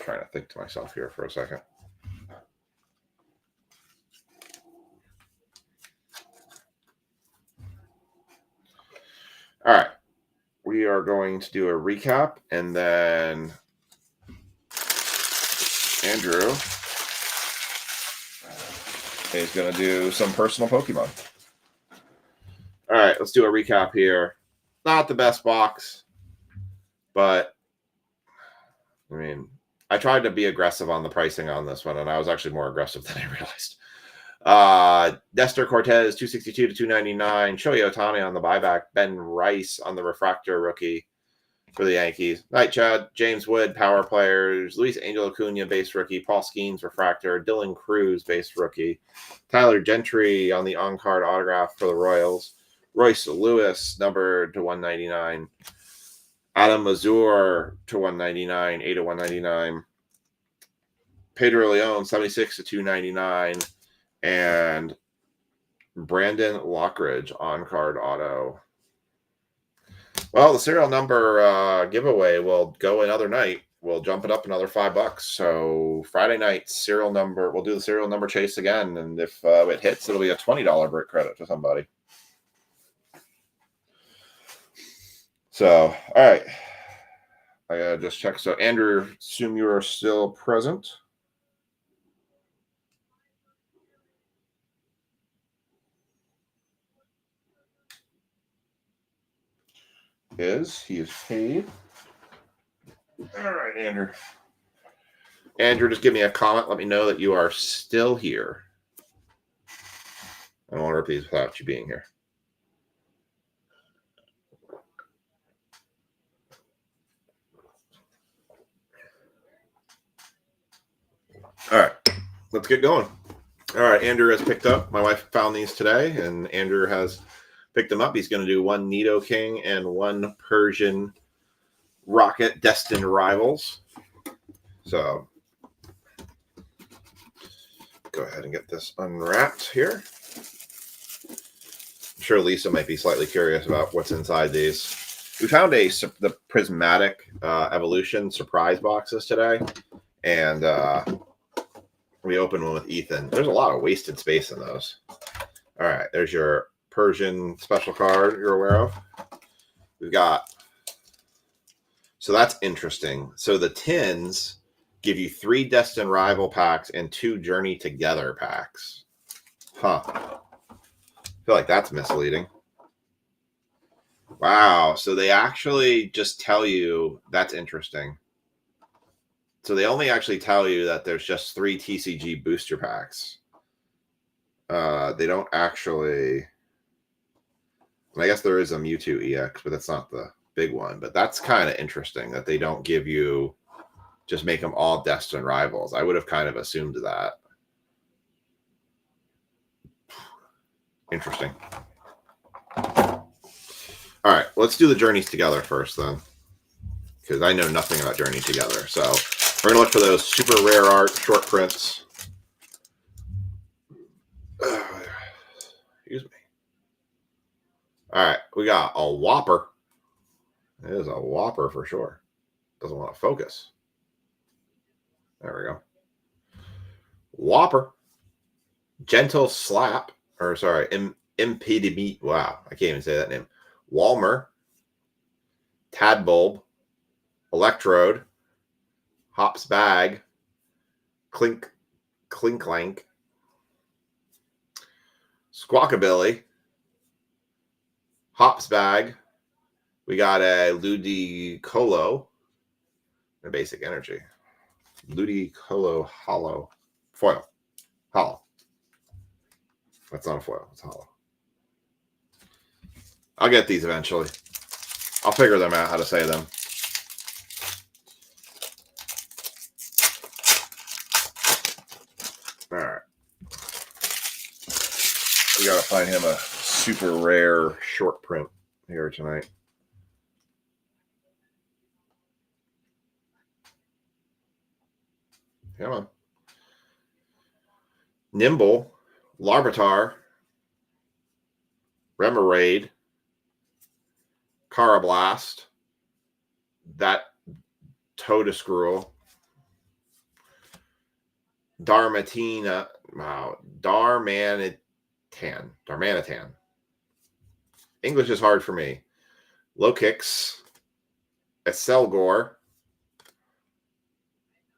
[SPEAKER 1] Trying to think to myself here for a second. All right. We are going to do a recap, and then Andrew is going to do some personal Pokemon. All right, let's do a recap here. Not the best box, but I mean, I tried to be aggressive on the pricing on this one, and I was actually more aggressive than I realized. Nestor Cortez, 262 to 299. Shohei Ohtani on the buyback. Ben Rice on the refractor rookie for the Yankees. Night Chad, James Wood, power players. Luis Angel Acuna, base rookie. Paul Skeens, refractor. Dylan Cruz, base rookie. Tyler Gentry on the on-card autograph for the Royals. Royce Lewis, numbered to 199. Adam Mazur to 199, 8 to 199. Pedro Leon, 76 to 299. And Brandon Lockridge on-card auto. Well, the serial number giveaway will go another night. We'll jump it up another $5. So Friday night serial number, we'll do the serial number chase again. And if it hits, it'll be a $20 brick credit to somebody. So, all right. I gotta just check. So, Andrew, assume you are still present. is. He is paid. All right, Andrew. Andrew, just give me a comment. Let me know that you are still here. I don't want to repeat without you being here. All right, let's get going. All right, Andrew has picked up. My wife found these today, and Andrew has picked them up. He's going to do one Nidoking and one Persian Rocket Destined Rivals. So go ahead and get this unwrapped here. I'm sure Lisa might be slightly curious about what's inside these. We found the Prismatic Evolution surprise boxes today, and we opened one with Ethan. There's a lot of wasted space in those. All right, there's your Persian special card you're aware of. We've got, so that's interesting. So the tins give you 3 Destined Rival packs and 2 Journey Together packs. Huh. I feel like that's misleading. Wow. So they actually just tell you, that's interesting. So they only actually tell you that there's just 3 TCG booster packs. They don't actually, I guess there is a Mewtwo EX, but that's not the big one. But that's kind of interesting that they don't give you, just make them all Destined Rivals. I would have kind of assumed that. Interesting. All right, let's do the Journeys Together first then, because I know nothing about Journey Together. So we're going to look for those super rare art short prints. Excuse me. All right, we got a Whopper. It is a Whopper for sure. Doesn't want to focus. There we go. Whopper. Gentle Slap. Or sorry, Impediment. Wow, I can't even say that name. Walmer. Tadbulb. Electrode. Hops Bag. Clinklank. Squawkabilly. Hops Bag. We got a Ludicolo. A basic energy. Ludicolo Hollow. Foil. Hollow. That's not a foil. It's hollow. I'll get these eventually. I'll figure them out how to say them. All right. We got to find him a super rare short print here tonight. Come on. Nimble, Larvitar, Remoraid, Carablast, that Todescruel, Darmanitan, English is hard for me. Lokix, Acelgor.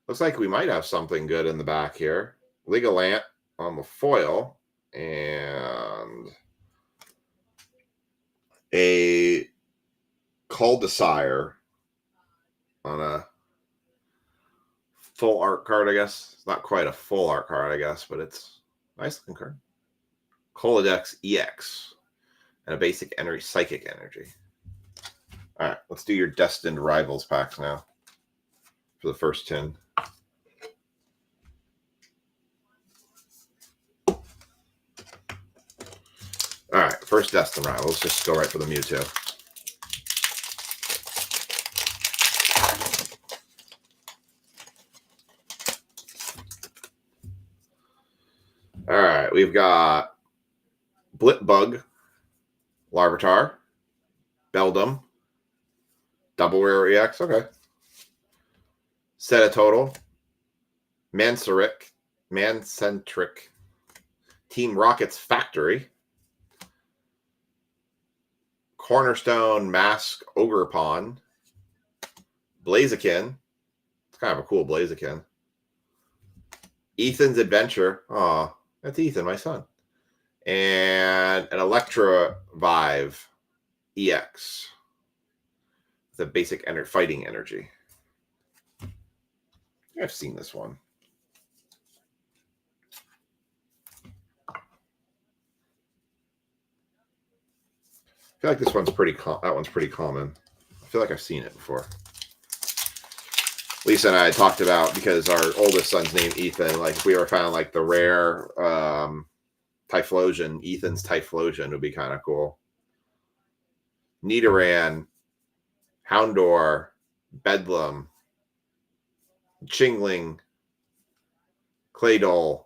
[SPEAKER 1] Looks like we might have something good in the back here. Legolant on the foil and a Cul-de-Sire on a full art card, I guess. It's not quite a full art card, I guess, but it's a nice looking card. Colodex EX and a basic energy, psychic energy. All right, let's do your Destined Rivals packs now for the first 10. All right, first Destined Rivals. Just go right for the Mewtwo. All right, we've got Blipbug, Larvitar, Beldum, Double Rare EX, okay. Setatotal, Mancentric, Team Rocket's Factory, Cornerstone Mask Ogerpon, Blaziken. It's kind of a cool Blaziken. Ethan's Adventure. Aw, that's Ethan, my son. And an Electro Vive EX. It's a basic fighting energy. I've seen this one. I feel like this one's that one's pretty common. I feel like I've seen it before. Lisa and I had talked about, because our oldest son's named Ethan, like if we ever found like the rare Typhlosion, Ethan's Typhlosion would be kind of cool. Nidoran, Houndour, Bedlam, Chingling, Claydol,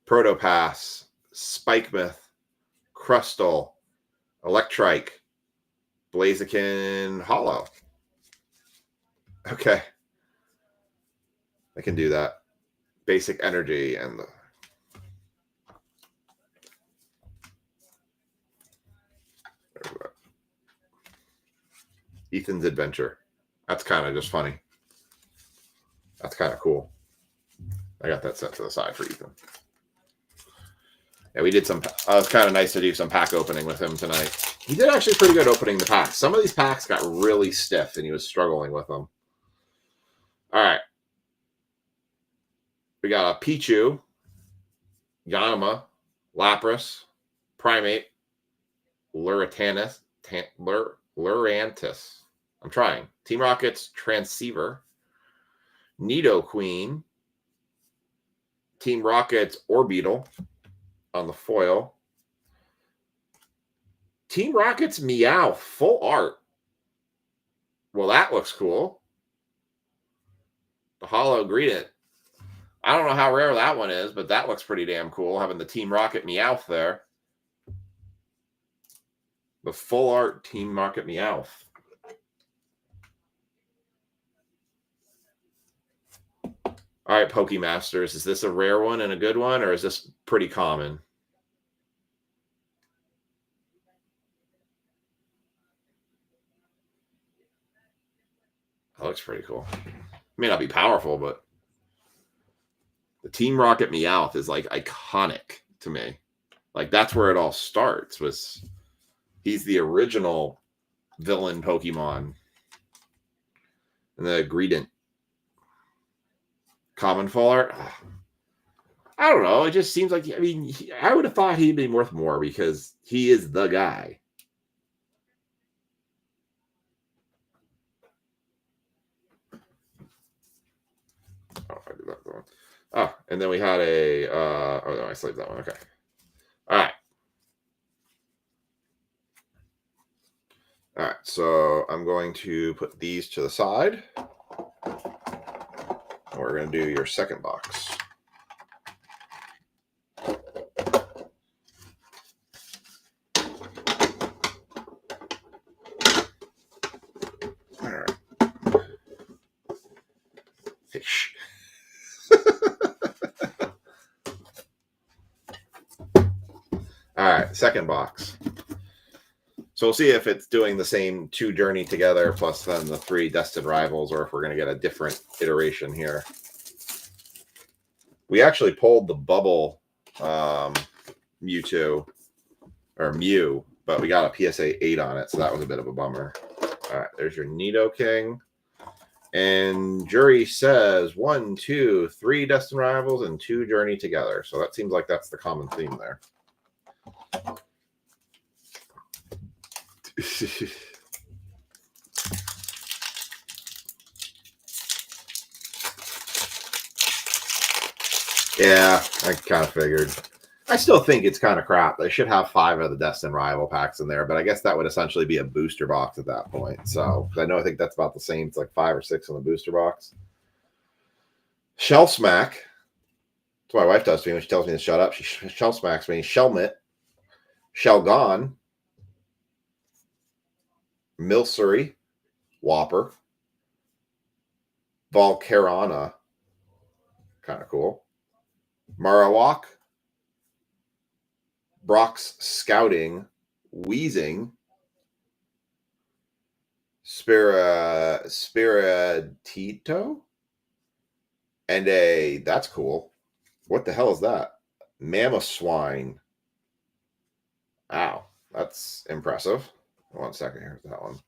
[SPEAKER 1] Protopass, Spikemouth, Crustle, Electrike, Blaziken, Hollow. Okay. I can do that. Basic energy and the Ethan's Adventure. That's kind of just funny. That's kind of cool. I got that set to the side for Ethan. Yeah, we did some. It was kind of nice to do some pack opening with him tonight. He did actually pretty good opening the packs. Some of these packs got really stiff, and he was struggling with them. All right. We got a Pichu, Yanma, Lapras, Primate, Lurantis. I'm trying. Team Rocket's Transceiver, Nidoqueen, Team Rocket's Orbeetle on the foil, Team Rocket's Meow full art. Well, that looks cool. The Hollow Greedent. I don't know how rare that one is, but that looks pretty damn cool, having the Team Rocket Meowth there. The full art Team Rocket Meowth. All right, Pokemasters. Is this a rare one and a good one, or is this pretty common? That looks pretty cool. May not be powerful, but the Team Rocket Meowth is like iconic to me. Like that's where it all starts. He's the original villain Pokemon. And the Greedent. Common full art. I don't know. It just seems like, I mean, I would have thought he'd be worth more because he is the guy. Oh, I did that one. Oh, and then we had a, oh no, I saved that one. Okay. All right. All right. So I'm going to put these to the side. And we're going to do your second box. All right. Fish. All right, second box. So we'll see if it's doing the same 2 Journey Together plus then the 3 Destined Rivals, or if we're going to get a different iteration here. We actually pulled the Bubble Mewtwo, or Mew, but we got a PSA 8 on it, so that was a bit of a bummer. All right, there's your Nidoking. And jury says 1, 2, 3 Destined Rivals and 2 Journey Together. So that seems like that's the common theme there. Yeah, I kind of figured. I still think it's kind of crap. They should have 5 of the Destined Rival packs in there, but I guess that would essentially be a booster box at that point. So I think that's about the same. It's like 5 or 6 in the booster box. Shell Smack. That's what my wife does to me when she tells me to shut up. She shell smacks me. Shelmet. Shelgon. Milcery. Whopper. Volcarona. Kind of cool. Marowak. Brock's Scouting. Wheezing. Spiritito. And that's cool. What the hell is that? Mamoswine. Wow, that's impressive. 1 second, here's that one.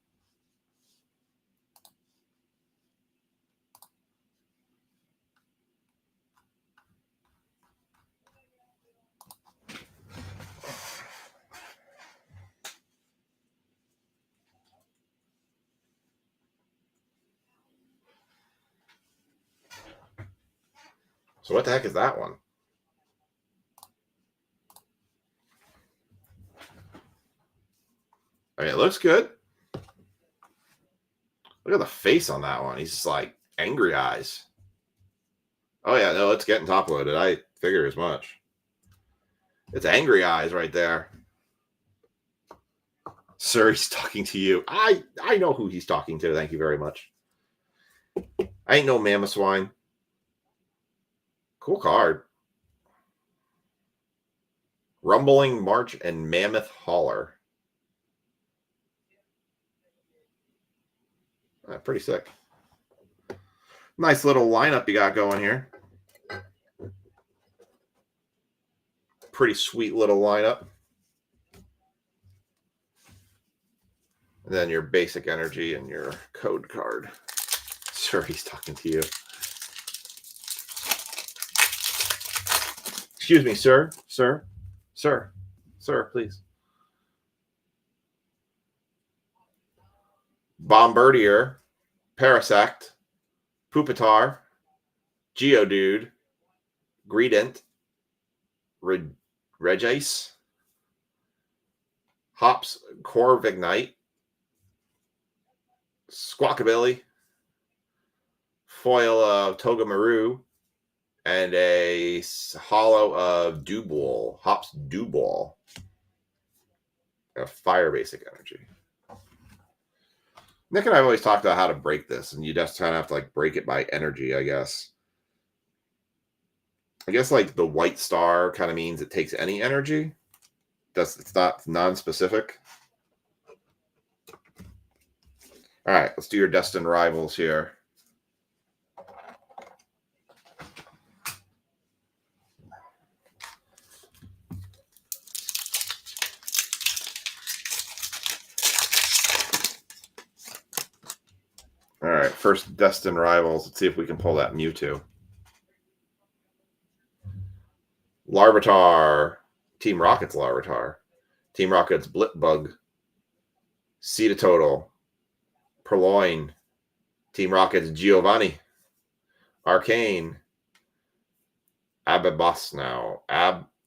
[SPEAKER 1] So what the heck is that one? I mean, it looks good. Look at the face on that one. He's just like angry eyes. Oh, yeah. No, it's getting top loaded. I figure as much. It's angry eyes right there. Sir, he's talking to you. I know who he's talking to. Thank you very much. I ain't no mammoth swine. Cool card. Rumbling March and Mammoth Hauler. Pretty sick. Nice little lineup you got going here. Pretty sweet little lineup. And then your basic energy and your code card. Sir, he's talking to you. Excuse me, sir. Sir, please. Bombardier, Parasect, Pupitar, Geodude, Greedent, Regice, Hops, Corviknight, Squawkabilly, foil of Togamaru, and a hollow of Dewball, Hops Dewball. A fire basic energy. Nick and I have always talked about how to break this, and you just kind of have to like break it by energy, I guess. I guess like the white star kind of means it takes any energy. It's not non-specific. All right, let's do your destined rivals here. All right, first destined rivals. Let's see if we can pull that Mewtwo. Larvitar. Team Rocket's Larvitar. Team Rocket's Blipbug. Cedatotal. Purloin. Team Rocket's Giovanni. Arcane. Abomosnow.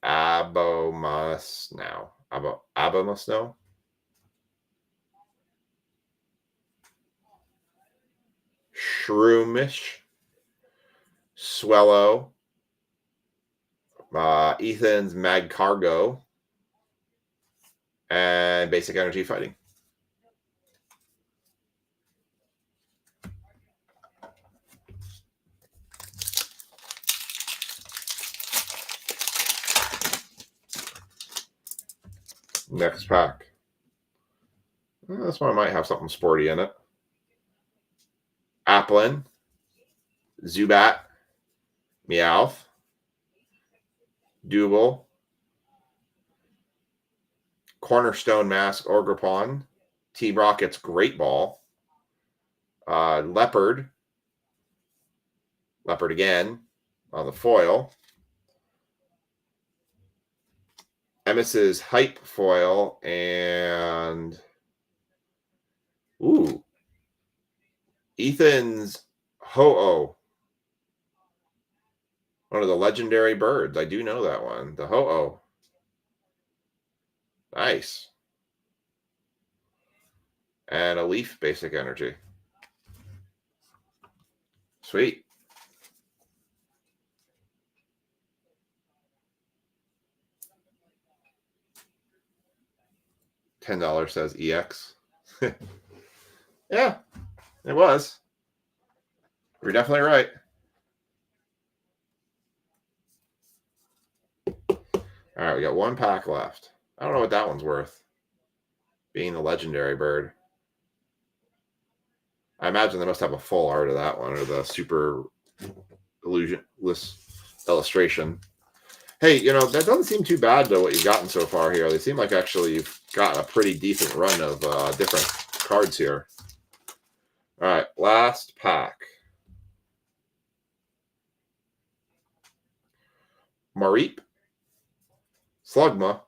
[SPEAKER 1] Abomosnow. Abomosnow. Shroomish. Swellow. Ethan's Magcargo. And Basic Energy Fighting. Next pack. This one might have something sporty in it. Applin. Zubat. Meowth. Double. Cornerstone Mask Orgrapon. Team Rocket's Great Ball. Leopard. Leopard again on the foil. Emis's Hype foil and Ethan's Ho-Oh. One of the legendary birds. I do know that one. The Ho-Oh. Nice. And a Leaf Basic Energy. Sweet. $10 says EX. Yeah, it was. You're definitely right. All right, we got one pack left. I don't know what that one's worth. Being a legendary bird. I imagine they must have a full art of that one or the super illusionless illustration. Hey, that doesn't seem too bad, though, what you've gotten so far here. They seem like actually you've gotten a pretty decent run of different cards here. All right, last pack. Mareep, Slugma,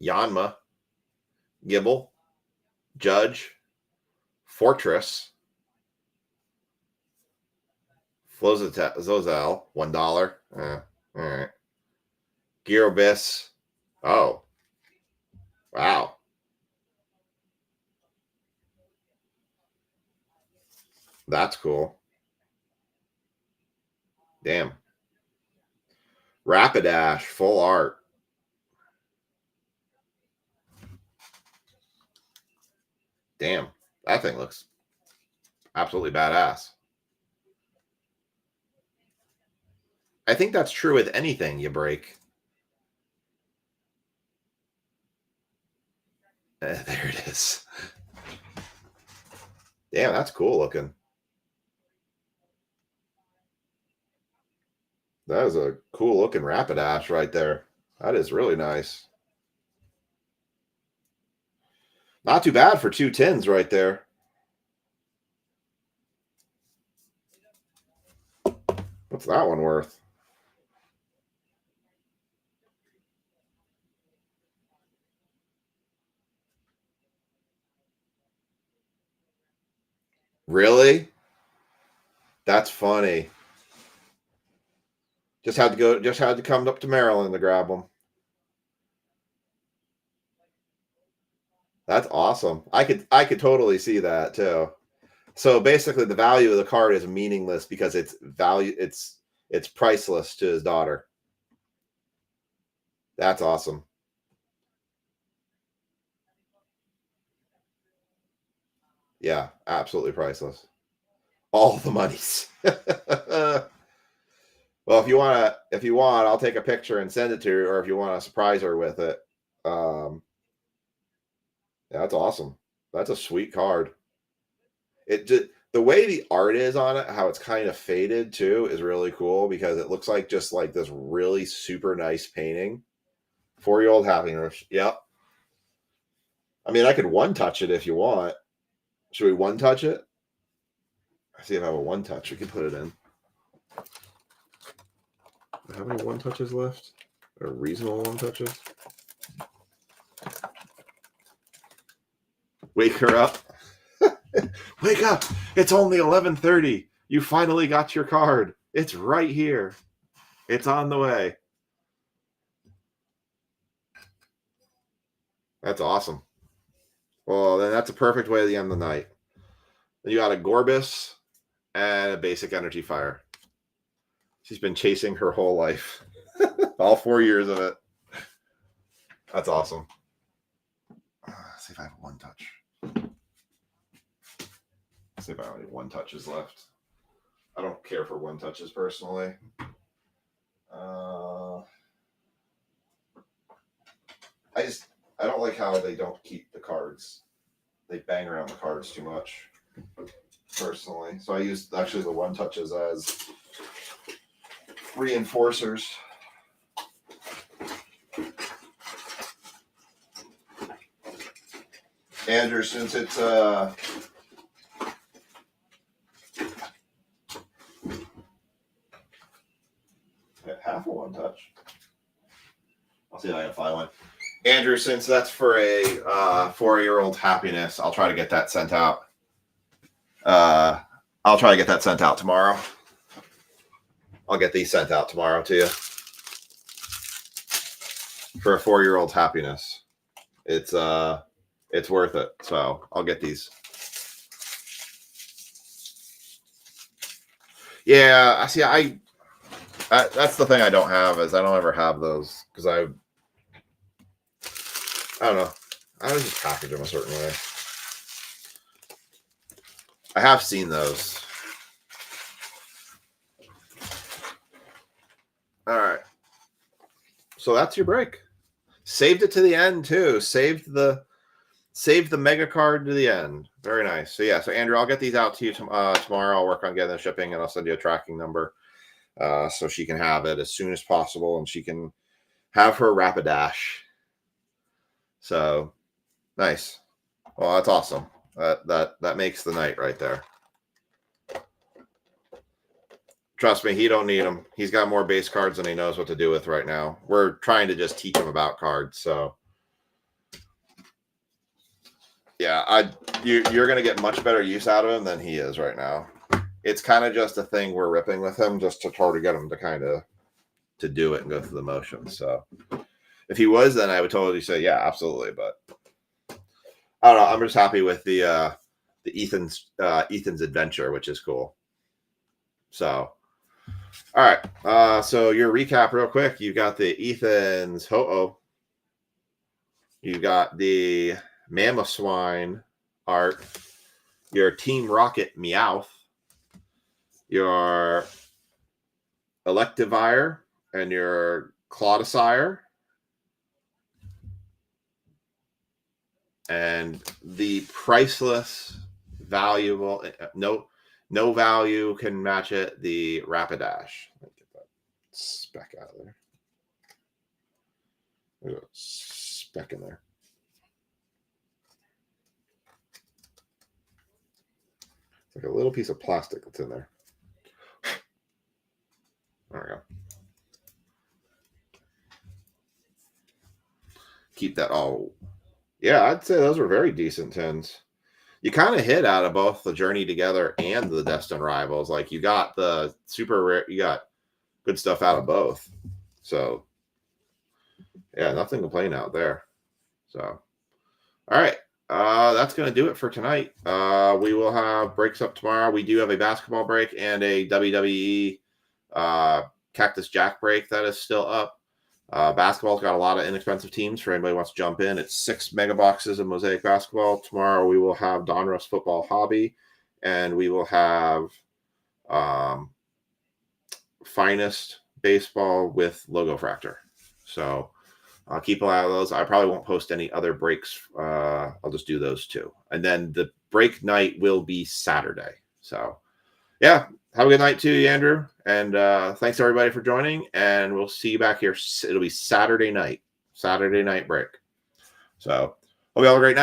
[SPEAKER 1] Yanma, Gibble, Judge, Fortress, Zozelle, $1. All right. Girobis. Oh. Wow. That's cool. Damn. Rapidash, full art. Damn. That thing looks absolutely badass. I think that's true with anything you break. There it is. Damn, that's cool looking. That is a cool looking Rapidash right there. That is really nice. Not too bad for 2 tins right there. What's that one worth? Really? That's funny. Just had to come up to Maryland to grab them. That's awesome. I could totally see that too. So basically the value of the card is meaningless because it's priceless to his daughter. That's awesome. Yeah, absolutely priceless. All the monies. Well, if you want, I'll take a picture and send it to her, or if you want to surprise her with it. Yeah, that's awesome. That's a sweet card. It just, the way the art is on it, how it's kind of faded too, is really cool because it looks like just like this really super nice painting. 4-year-old happiness. Yep. I mean, I could one touch it if you want. Should we one touch it? Let's see if I have a one touch. We can put it in. How many one touches left? Or reasonable one touches? Wake her up. Wake up. It's only 11:30. You finally got your card. It's right here. It's on the way. That's awesome. Well, then that's a perfect way to end the night. Then you got a Gorbis and a basic energy fire. She's been chasing her whole life. All 4 years of it. That's awesome. Let's see if I have one touch. Let's see if I have any one touches left. I don't care for one touches personally. I don't like how they don't keep the cards. They bang around the cards too much, personally. So I use actually the one touches as reinforcers. Andrew, since it's half a one touch. I'll see if I can find one. Andrew, since that's for a 4-year-old happiness, I'll try to get that sent out. I'll try to get that sent out tomorrow. I'll get these sent out tomorrow to you. For a 4-year-old happiness. It's worth it. So I'll get these. Yeah, I see. That's the thing I don't have is I don't ever have those because I don't know. I would just package them a certain way. I have seen those. All right. So that's your break. Saved it to the end too. Saved the mega card to the end. Very nice. So yeah. So Andrew, I'll get these out to you tomorrow. I'll work on getting the shipping and I'll send you a tracking number so she can have it as soon as possible and she can have her Rapidash. So nice. Well, that's awesome. That makes the night right there. Trust me, he don't need them. He's got more base cards than he knows what to do with right now. We're trying to just teach him about cards. So yeah, you're going to get much better use out of him than he is right now. it's kind of just a thing we're ripping with him just to try to get him to kind of to do it and go through the motions. So if he was, then I would totally say, yeah, absolutely. But I don't know. I'm just happy with the Ethan's adventure, which is cool. So, all right. So your recap real quick. You got the Ethan's Ho-Oh. You got the Mamoswine art. Your Team Rocket Meowth. Your Electivire and your Claudicire. And the priceless, valuable, no value can match it, the Rapidash. Let me get that speck out of there. There's a speck in there. It's like a little piece of plastic that's in there. There we go. Keep that all. Yeah, I'd say those were very decent tins. You kind of hit out of both the Journey Together and the Destined Rivals. Like you got the super rare, you got good stuff out of both. So yeah, nothing to complain out there. So all right. That's going to do it for tonight. We will have breaks up tomorrow. We do have a basketball break and a WWE Cactus Jack break that is still up. Basketball's got a lot of inexpensive teams for anybody who wants to jump in. It's 6 mega boxes of Mosaic Basketball. Tomorrow we will have Donruss Football Hobby, and we will have Finest Baseball with Logo Fractor. So keep an eye on those. I probably won't post any other breaks. I'll just do those two. And then the break night will be Saturday. So, yeah. Have a good night too, Andrew. And thanks everybody for joining. And we'll see you back here. It'll be Saturday night break. So hope you all have a great night.